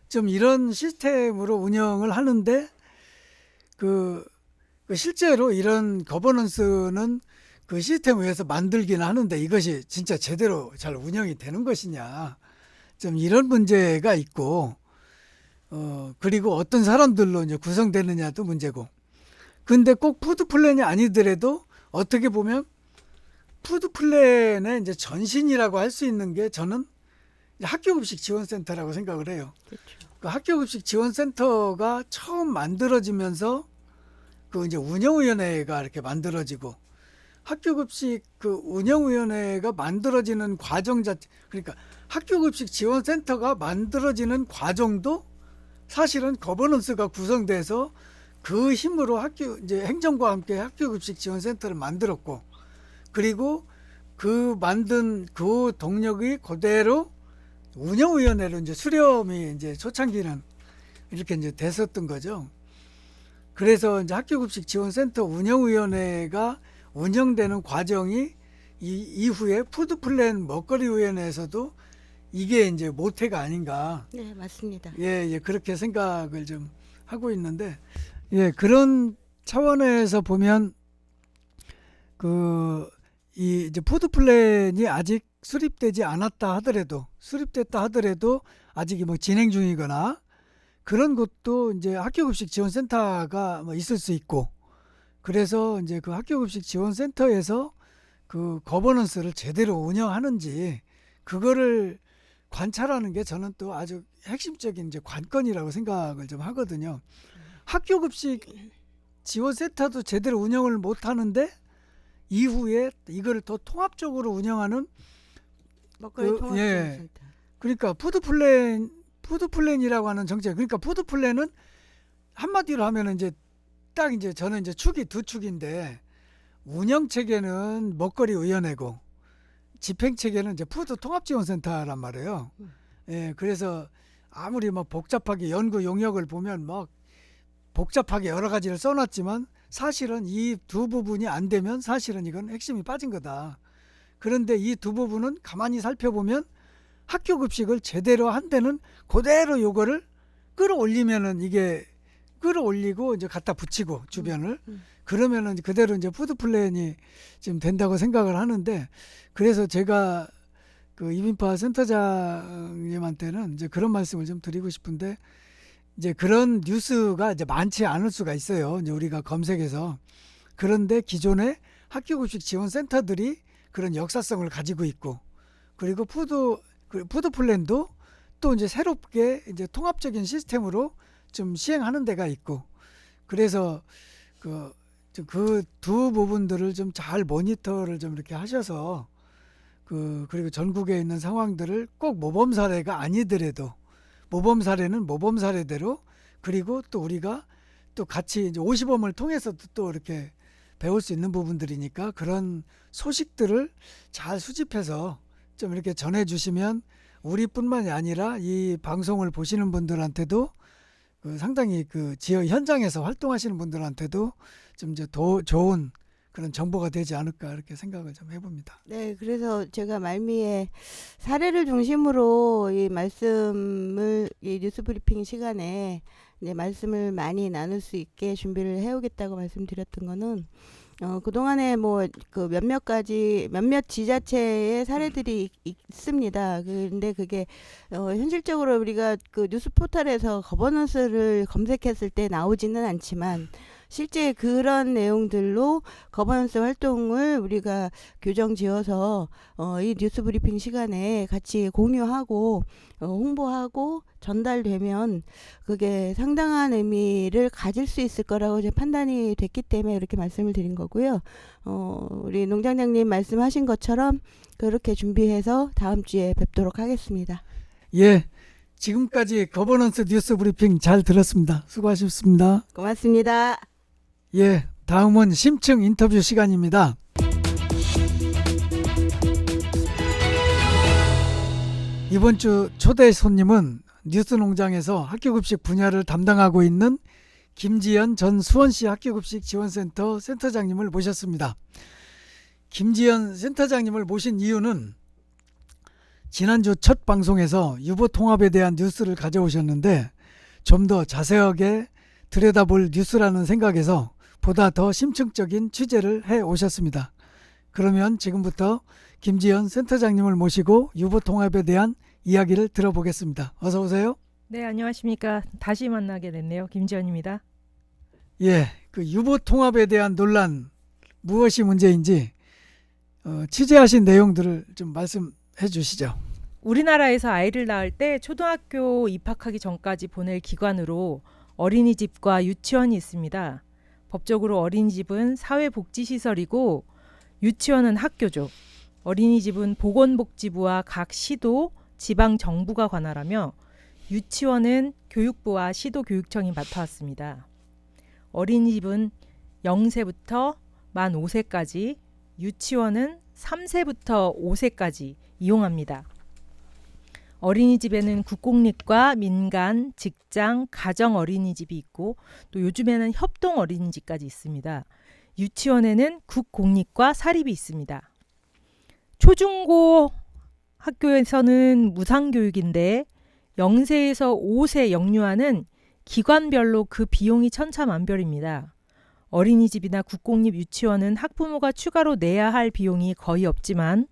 좀 이런 시스템으로 운영을 하는데, 그 실제로 이런 거버넌스는 그 시스템 위에서 만들기는 하는데 이것이 진짜 제대로 잘 운영이 되는 것이냐, 좀 이런 문제가 있고, 그리고 어떤 사람들로 이제 구성되느냐도 문제고. 근데 꼭 푸드플랜이 아니더라도 어떻게 보면 푸드플랜의 이제 전신이라고 할 수 있는 게 저는 학교급식 지원센터라고 생각을 해요. 그렇죠. 그 학교급식 지원센터가 처음 만들어지면서 그 이제 운영위원회가 이렇게 만들어지고, 학교급식 그 운영위원회가 만들어지는 과정 자체, 그러니까 학교급식 지원센터가 만들어지는 과정도 사실은 거버넌스가 구성돼서 그 힘으로 이제 행정과 함께 학교급식 지원센터를 만들었고, 그리고 그 만든 그 동력이 그대로 운영위원회로 이제 수렴이 이제 초창기는 이렇게 이제 됐었던 거죠. 그래서 이제 학교급식 지원센터 운영위원회가 운영되는 과정이 이후에 푸드플랜 먹거리위원회에서도 이게 이제 모태가 아닌가. 네, 맞습니다. 예, 그렇게 생각을 좀 하고 있는데, 예, 그런 차원에서 보면 이 이제 푸드플랜이 아직 수립됐다 하더라도 아직 뭐 진행 중이거나 그런 것도 이제 학교급식 지원센터가 뭐 있을 수 있고, 그래서 이제 그 학교급식 지원센터에서 그 거버넌스를 제대로 운영하는지 그거를 관찰하는 게 저는 또 아주 핵심적인 이제 관건이라고 생각을 좀 하거든요. 학교급식 지원센터도 제대로 운영을 못 하는데 이후에 이거를 더 통합적으로 운영하는 먹거리 통합 예. 지원센터. 그러니까 푸드플랜이라고 하는 정책, 그러니까 푸드플랜은 한마디로 하면은 이제 딱 이제 저는 이제 축이 두 축인데, 운영 체계는 먹거리 위원회고 집행 체계는 이제 푸드 통합지원센터란 말이에요. 예, 그래서 아무리 막 복잡하게 연구 용역을 보면 막 복잡하게 여러 가지를 써놨지만 사실은 이 두 부분이 안 되면 사실은 이건 핵심이 빠진 거다. 그런데 이 두 부분은 가만히 살펴보면 학교급식을 제대로 한 데는 그대로 요거를 끌어올리면은 이게 끌어올리고 이제 갖다 붙이고 주변을 그러면은 그대로 이제 푸드플랜이 지금 된다고 생각을 하는데, 그래서 제가 그 이빈파 센터장님한테는 이제 그런 말씀을 좀 드리고 싶은데, 이제 그런 뉴스가 이제 많지 않을 수가 있어요. 이제 우리가 검색해서. 그런데 기존에 학교급식 지원센터들이 그런 역사성을 가지고 있고, 그리고 푸드 플랜도 또 이제 새롭게 이제 통합적인 시스템으로 좀 시행하는 데가 있고, 그래서 그 두 부분들을 좀 잘 모니터를 좀 이렇게 하셔서 그리고 전국에 있는 상황들을 꼭 모범 사례가 아니더라도 모범 사례는 모범 사례대로, 그리고 또 우리가 또 같이 이제 50엄을 통해서도 또 이렇게 배울 수 있는 부분들이니까 그런 소식들을 잘 수집해서 좀 이렇게 전해주시면 우리뿐만이 아니라 이 방송을 보시는 분들한테도 상당히 그 지역 현장에서 활동하시는 분들한테도 좀 이제 더 좋은 그런 정보가 되지 않을까 이렇게 생각을 좀 해봅니다. 네, 그래서 제가 말미에 사례를 중심으로 이 말씀을 이 뉴스 브리핑 시간에 이제 말씀을 많이 나눌 수 있게 준비를 해오겠다고 말씀드렸던 거는 그동안에 뭐 그 몇몇 지자체의 사례들이 있습니다. 근데 그게 현실적으로 우리가 그 뉴스 포털에서 거버넌스를 검색했을 때 나오지는 않지만 실제 그런 내용들로 거버넌스 활동을 우리가 규정 지어서 이 뉴스 브리핑 시간에 같이 공유하고 홍보하고 전달되면 그게 상당한 의미를 가질 수 있을 거라고 이제 판단이 됐기 때문에 이렇게 말씀을 드린 거고요. 우리 농장장님 말씀하신 것처럼 그렇게 준비해서 다음 주에 뵙도록 하겠습니다. 예, 지금까지 거버넌스 뉴스 브리핑 잘 들었습니다. 수고하셨습니다. 고맙습니다. 예, 다음은 심층 인터뷰 시간입니다. 이번 주 초대 손님은 뉴스농장에서 학교급식 분야를 담당하고 있는 김지연 전 수원시 학교급식 지원센터 센터장님을 모셨습니다. 김지연 센터장님을 모신 이유는 지난주 첫 방송에서 유보 통합에 대한 뉴스를 가져오셨는데 좀 더 자세하게 들여다볼 뉴스라는 생각에서 보다 더 심층적인 취재를 해 오셨습니다. 그러면 지금부터 김지연 센터장님을 모시고 유보 통합에 대한 이야기를 들어보겠습니다. 어서 오세요. 네, 안녕하십니까. 다시 만나게 됐네요. 김지연입니다. 예, 그 유보 통합에 대한 논란 무엇이 문제인지 취재하신 내용들을 좀 말씀해 주시죠. 우리나라에서 아이를 낳을 때 초등학교 입학하기 전까지 보낼 기관으로 어린이집과 유치원이 있습니다. 법적으로 어린이집은 사회복지시설이고 유치원은 학교죠. 어린이집은 보건복지부와 각 시도, 지방정부가 관할하며 유치원은 교육부와 시도교육청이 맡아왔습니다. 어린이집은 0세부터 만 5세까지, 유치원은 3세부터 5세까지 이용합니다. 어린이집에는 국공립과 민간, 직장, 가정 어린이집이 있고 또 요즘에는 협동 어린이집까지 있습니다. 유치원에는 국공립과 사립이 있습니다. 초중고 학교에서는 무상교육인데 0세에서 5세 영유아는 기관별로 그 비용이 천차만별입니다. 어린이집이나 국공립 유치원은 학부모가 추가로 내야 할 비용이 거의 없지만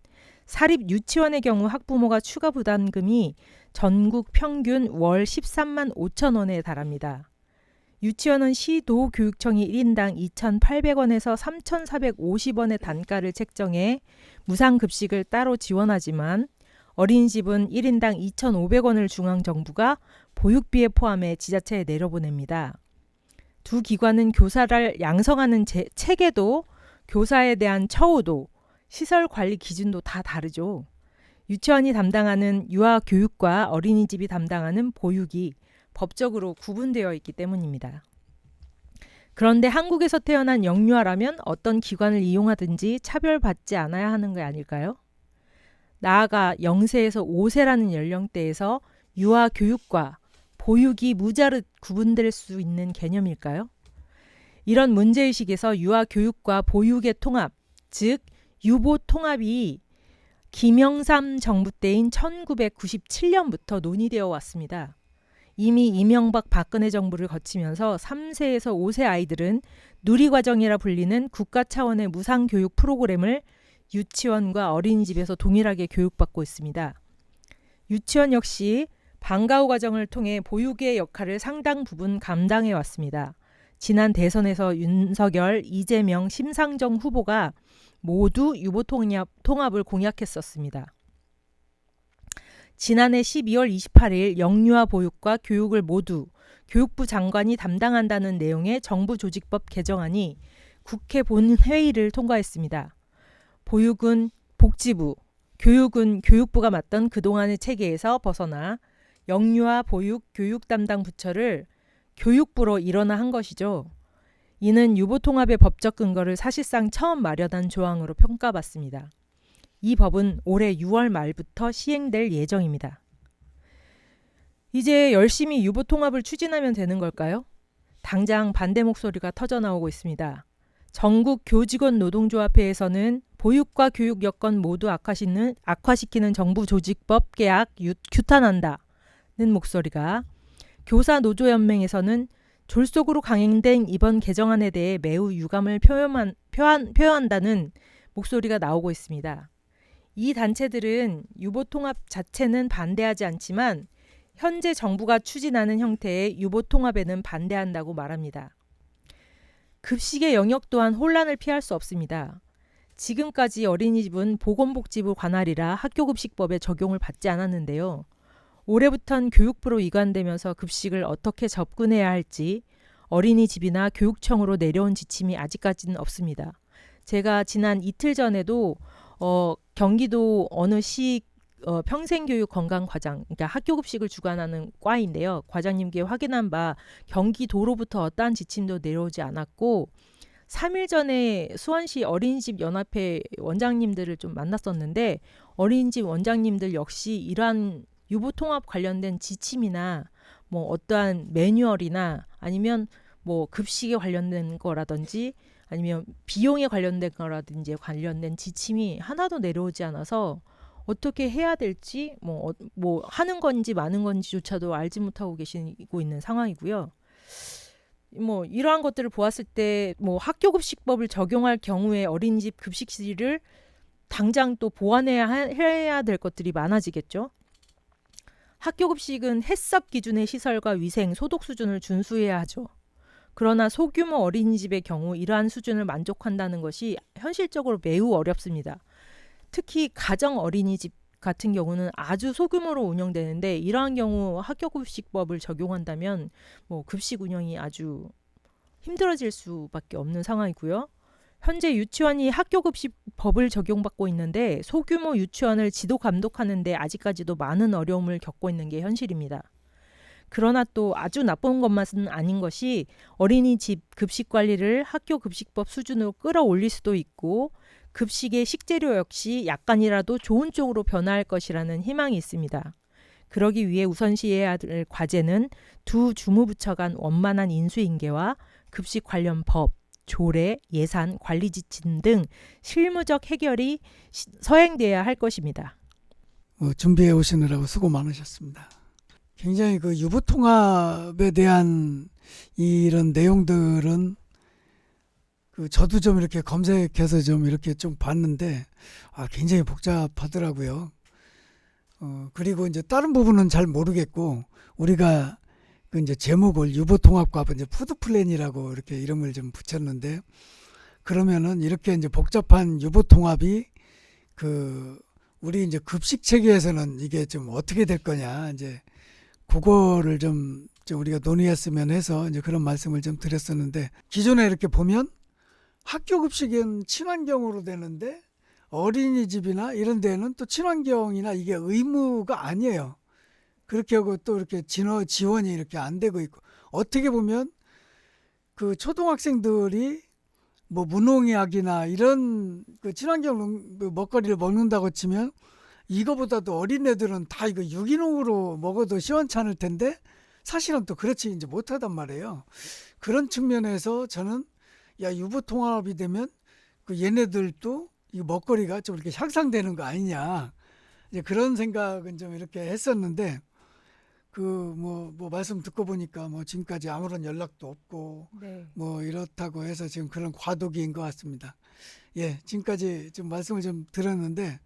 사립 유치원의 경우 학부모가 추가 부담금이 전국 평균 월 13만 5천 원에 달합니다. 유치원은 시도교육청이 1인당 2,800원에서 3,450원의 단가를 책정해 무상급식을 따로 지원하지만 어린이집은 1인당 2,500원을 중앙정부가 보육비에 포함해 지자체에 내려보냅니다. 두 기관은 교사를 양성하는 체계도, 교사에 대한 처우도, 시설 관리 기준도 다 다르죠. 유치원이 담당하는 유아교육과 어린이집이 담당하는 보육이 법적으로 구분되어 있기 때문입니다. 그런데 한국에서 태어난 영유아라면 어떤 기관을 이용하든지 차별받지 않아야 하는 게 아닐까요? 나아가 0세에서 5세라는 연령대에서 유아교육과 보육이 무자르 구분될 수 있는 개념일까요? 이런 문제의식에서 유아교육과 보육의 통합, 즉 유보 통합이 김영삼 정부 때인 1997년부터 논의되어 왔습니다. 이미 이명박 박근혜 정부를 거치면서 3세에서 5세 아이들은 누리과정이라 불리는 국가 차원의 무상교육 프로그램을 유치원과 어린이집에서 동일하게 교육받고 있습니다. 유치원 역시 방과후 과정을 통해 보육의 역할을 상당 부분 감당해 왔습니다. 지난 대선에서 윤석열, 이재명, 심상정 후보가 모두 유보 통합을 공약했었습니다. 지난해 12월 28일 영유아 보육과 교육을 모두 교육부 장관이 담당한다는 내용의 정부 조직법 개정안이 국회 본회의를 통과했습니다. 보육은 복지부, 교육은 교육부가 맡던 그동안의 체계에서 벗어나 영유아 보육 교육 담당 부처를 교육부로 일원화한 것이죠. 이는 유보 통합의 법적 근거를 사실상 처음 마련한 조항으로 평가받습니다. 이 법은 올해 6월 말부터 시행될 예정입니다. 이제 열심히 유보 통합을 추진하면 되는 걸까요? 당장 반대 목소리가 터져나오고 있습니다. 전국 교직원 노동조합회에서는 보육과 교육 여건 모두 악화시키는 정부 조직법 계약 규탄한다는 목소리가, 교사 노조연맹에서는 졸속으로 강행된 이번 개정안에 대해 매우 유감을 표한다는 목소리가 나오고 있습니다. 이 단체들은 유보 통합 자체는 반대하지 않지만 현재 정부가 추진하는 형태의 유보 통합에는 반대한다고 말합니다. 급식의 영역 또한 혼란을 피할 수 없습니다. 지금까지 어린이집은 보건복지부 관할이라 학교급식법에 적용을 받지 않았는데요. 올해부턴 교육부로 이관되면서 급식을 어떻게 접근해야 할지 어린이집이나 교육청으로 내려온 지침이 아직까지는 없습니다. 제가 지난 이틀 전에도 경기도 어느 시 평생교육건강과장, 그러니까 학교급식을 주관하는 과인데요. 과장님께 확인한 바 경기도로부터 어떠한 지침도 내려오지 않았고 3일 전에 수원시 어린이집 연합회 원장님들을 좀 만났었는데 어린이집 원장님들 역시 이러한 유보통합 관련된 지침이나 뭐 어떠한 매뉴얼이나 아니면 뭐 급식에 관련된 거라든지 아니면 비용에 관련된 거라든지 관련된 지침이 하나도 내려오지 않아서 어떻게 해야 될지 뭐 하는 건지 마는 건지조차도 알지 못하고 계시고 있는 상황이고요. 뭐 이러한 것들을 보았을 때 뭐 학교급식법을 적용할 경우에 어린이집 급식실을 당장 또 보완해야 될 것들이 많아지겠죠. 학교급식은 해썹 기준의 시설과 위생, 소독 수준을 준수해야 하죠. 그러나 소규모 어린이집의 경우 이러한 수준을 만족한다는 것이 현실적으로 매우 어렵습니다. 특히 가정 어린이집 같은 경우는 아주 소규모로 운영되는데 이러한 경우 학교급식법을 적용한다면 뭐 급식 운영이 아주 힘들어질 수밖에 없는 상황이고요. 현재 유치원이 학교급식법을 적용받고 있는데 소규모 유치원을 지도 감독하는 데 아직까지도 많은 어려움을 겪고 있는 게 현실입니다. 그러나 또 아주 나쁜 것만은 아닌 것이 어린이집 급식 관리를 학교급식법 수준으로 끌어올릴 수도 있고 급식의 식재료 역시 약간이라도 좋은 쪽으로 변화할 것이라는 희망이 있습니다. 그러기 위해 우선시해야 할 과제는 두 주무부처 간 원만한 인수인계와 급식 관련 법, 조례, 예산, 관리 지침 등 실무적 해결이 서행돼야 할 것입니다. 준비해 오시느라고 수고 많으셨습니다. 굉장히 그 유보통합에 대한 이런 내용들은 저도 좀 이렇게 검색해서 좀 이렇게 좀 봤는데 굉장히 복잡하더라고요. 그리고 이제 다른 부분은 잘 모르겠고 우리가 그 이제 제목을 유보통합과 이제 푸드플랜이라고 이렇게 이름을 좀 붙였는데 그러면은 이렇게 이제 복잡한 유보통합이 우리 이제 급식 체계에서는 이게 좀 어떻게 될 거냐 이제 그거를 좀 우리가 논의했으면 해서 이제 그런 말씀을 좀 드렸었는데 기존에 이렇게 보면 학교 급식은 친환경으로 되는데 어린이집이나 이런 데는 또 친환경이나 이게 의무가 아니에요. 그렇게 하고 또 이렇게 지원이 이렇게 안 되고 있고 어떻게 보면 그 초등학생들이 뭐 무농약이나 이런 그 친환경 먹거리를 먹는다고 치면 이거보다도 어린애들은 다 이거 유기농으로 먹어도 시원찮을 텐데 사실은 또 그렇지 이제 못하단 말이에요. 그런 측면에서 저는 유보통합이 되면 그 얘네들도 이 먹거리가 좀 이렇게 향상되는 거 아니냐 이제 그런 생각은 좀 이렇게 했었는데 뭐 말씀 듣고 보니까 뭐 지금까지 아무런 연락도 없고 네. 뭐 이렇다고 해서 지금 그런 과도기인 것 같습니다. 예, 지금까지 좀 말씀을 좀 드렸는데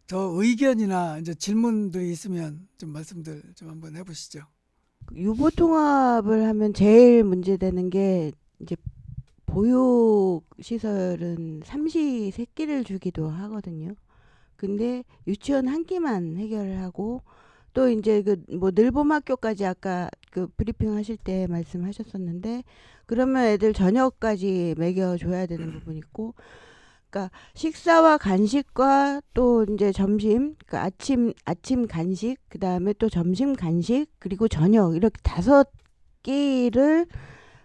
더 의견이나 이제 질문들이 있으면 좀 말씀들 좀 한번 해보시죠. 유보통합을 하면 제일 문제되는 게 이제 보육 시설은 삼시 세끼를 주기도 하거든요. 근데 유치원 한 끼만 해결을 하고 또 이제 그 뭐 늘봄학교까지 아까 그 브리핑 하실 때 말씀하셨었는데 그러면 애들 저녁까지 먹여줘야 되는 부분이 있고 그러니까 식사와 간식과 또 이제 점심, 그러니까 아침 간식, 그 다음에 또 점심 간식, 그리고 저녁 이렇게 5끼를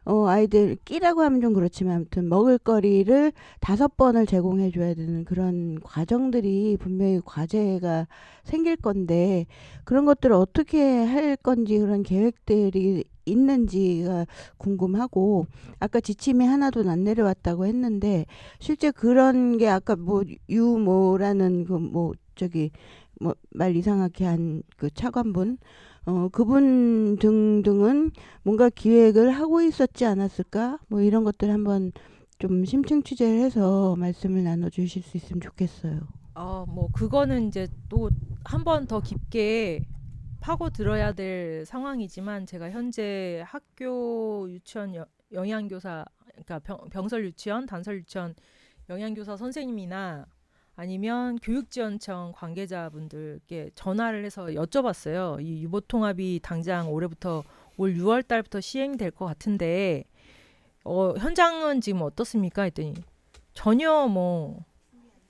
아이들 끼라고 하면 좀 그렇지만 아무튼 먹을거리를 5번을 제공해 줘야 되는 그런 과정들이 분명히 과제가 생길 건데 그런 것들을 어떻게 할 건지 그런 계획들이 있는지가 궁금하고 아까 지침이 하나도 안 내려왔다고 했는데 실제 그런 게 아까 뭐 유모라는 그 뭐 저기 뭐 말 이상하게 한 그 차관분 그분 등등은 뭔가 기획을 하고 있었지 않았을까? 뭐 이런 것들 한번 좀 심층 취재를 해서 말씀을 나눠 주실 수 있으면 좋겠어요. 뭐 그거는 이제 또 한 번 더 깊게 파고 들어야 될 상황이지만 제가 현재 학교 유치원 영양교사 그러니까 병설 유치원, 단설 유치원 영양교사 선생님이나 아니면 교육지원청 관계자분들께 전화를 해서 여쭤봤어요. 이 유보통합이 당장 올해부터 올 6월 달부터 시행될 것 같은데 현장은 지금 어떻습니까? 했더니 전혀 뭐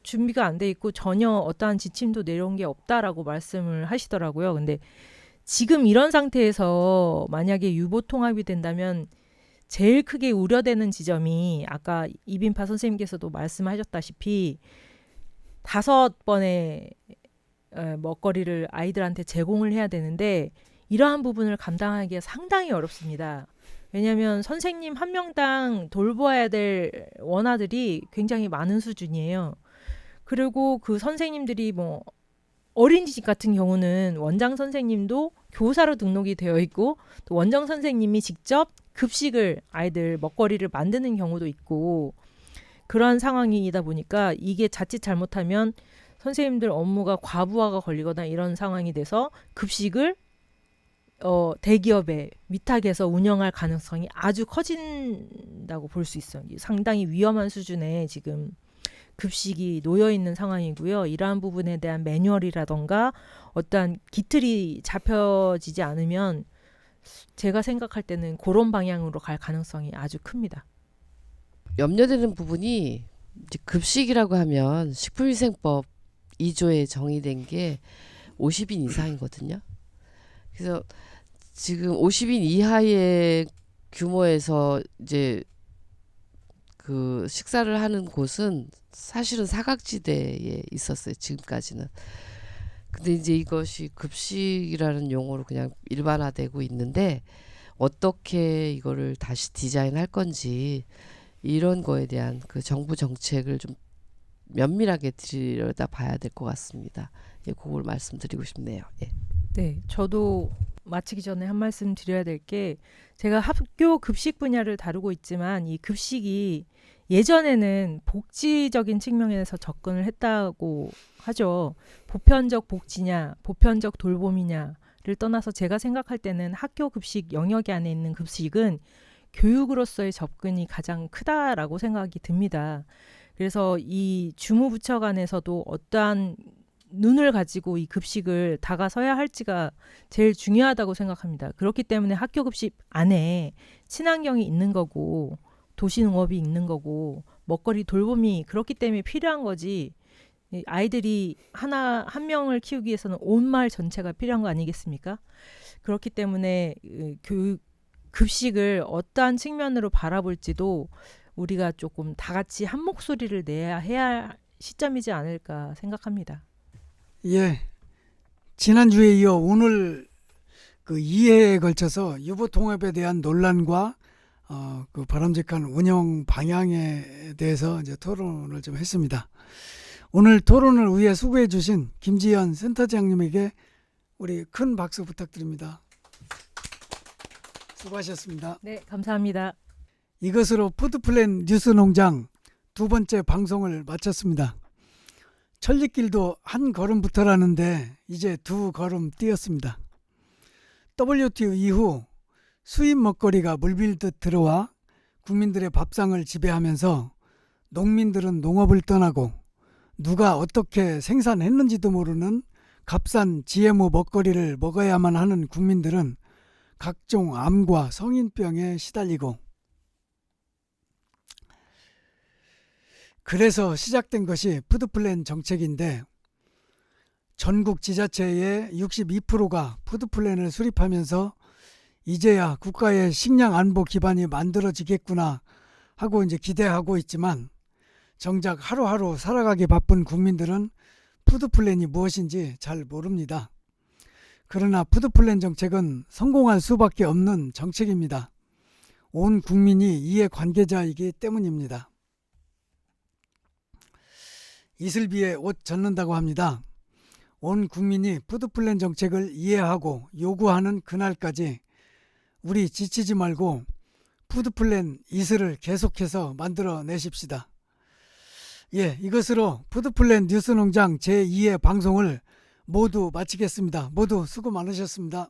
준비가 안 돼 있고 전혀 어떠한 지침도 내려온 게 없다라고 말씀을 하시더라고요. 근데 지금 이런 상태에서 만약에 유보통합이 된다면 제일 크게 우려되는 지점이 아까 이빈파 선생님께서도 말씀하셨다시피 5번의 먹거리를 아이들한테 제공을 해야 되는데 이러한 부분을 감당하기가 상당히 어렵습니다. 왜냐하면 선생님 한 명당 돌보아야 될 원아들이 굉장히 많은 수준이에요. 그리고 그 선생님들이 뭐 어린이집 같은 경우는 원장 선생님도 교사로 등록이 되어 있고 또 원장 선생님이 직접 급식을 아이들 먹거리를 만드는 경우도 있고 그런 상황이다 보니까 이게 자칫 잘못하면 선생님들 업무가 과부하가 걸리거나 이런 상황이 돼서 급식을 대기업의 위탁에서 운영할 가능성이 아주 커진다고 볼 수 있어요. 상당히 위험한 수준의 지금 급식이 놓여 있는 상황이고요. 이러한 부분에 대한 매뉴얼이라던가 어떠한 기틀이 잡혀지지 않으면 제가 생각할 때는 그런 방향으로 갈 가능성이 아주 큽니다. 염려되는 부분이 이제 급식이라고 하면 식품위생법 2조에 정의된 게 50인 이상이거든요. 그래서 지금 50인 이하의 규모에서 이제 그 식사를 하는 곳은 사실은 사각지대에 있었어요. 지금까지는. 근데 이제 이것이 급식이라는 용어로 그냥 일반화되고 있는데 어떻게 이거를 다시 디자인할 건지 이런 거에 대한 그 정부 정책을 좀 면밀하게 들여다 봐야 될 것 같습니다. 예, 그걸 말씀드리고 싶네요. 예. 네, 저도 마치기 전에 한 말씀 드려야 될 게 제가 학교 급식 분야를 다루고 있지만 이 급식이 예전에는 복지적인 측면에서 접근을 했다고 하죠. 보편적 복지냐, 보편적 돌봄이냐를 떠나서 제가 생각할 때는 학교 급식 영역 안에 있는 급식은 교육으로서의 접근이 가장 크다라고 생각이 듭니다. 그래서 이 주무부처 간에서도 어떠한 눈을 가지고 이 급식을 다가서야 할지가 제일 중요하다고 생각합니다. 그렇기 때문에 학교 급식 안에 친환경이 있는 거고 도시농업이 있는 거고 먹거리 돌봄이 그렇기 때문에 필요한 거지. 아이들이 한 명을 키우기 위해서는 온 마을 전체가 필요한 거 아니겠습니까? 그렇기 때문에 교육 급식을 어떠한 측면으로 바라볼지도 우리가 조금 다 같이 한 목소리를 내야 해야 할 시점이지 않을까 생각합니다. 예, 지난주에 이어 오늘 그 2회에 걸쳐서 유보통합에 대한 논란과 그 바람직한 운영 방향에 대해서 이제 토론을 좀 했습니다. 오늘 토론을 위해 수고해 주신 김지연 센터장님에게 우리 큰 박수 부탁드립니다. 수고하셨습니다. 네, 감사합니다. 이것으로 푸드플랜 뉴스농장 2번째 방송을 마쳤습니다. 천리길도 한 걸음부터라는데 이제 2걸음 뛰었습니다. WTO 이후 수입 먹거리가 물밀듯 들어와 국민들의 밥상을 지배하면서 농민들은 농업을 떠나고 누가 어떻게 생산했는지도 모르는 값싼 GMO 먹거리를 먹어야만 하는 국민들은 각종 암과 성인병에 시달리고, 그래서 시작된 것이 푸드플랜 정책인데, 전국 지자체의 62%가 푸드플랜을 수립하면서 이제야 국가의 식량 안보 기반이 만들어지겠구나 하고 이제 기대하고 있지만, 정작 하루하루 살아가기 바쁜 국민들은 푸드플랜이 무엇인지 잘 모릅니다. 그러나 푸드플랜 정책은 성공할 수밖에 없는 정책입니다. 온 국민이 이해 관계자이기 때문입니다. 이슬비에 옷 젖는다고 합니다. 온 국민이 푸드플랜 정책을 이해하고 요구하는 그날까지 우리 지치지 말고 푸드플랜 이슬을 계속해서 만들어내십시다. 예, 이것으로 푸드플랜 뉴스농장 제2의 방송을 모두 마치겠습니다. 모두 수고 많으셨습니다.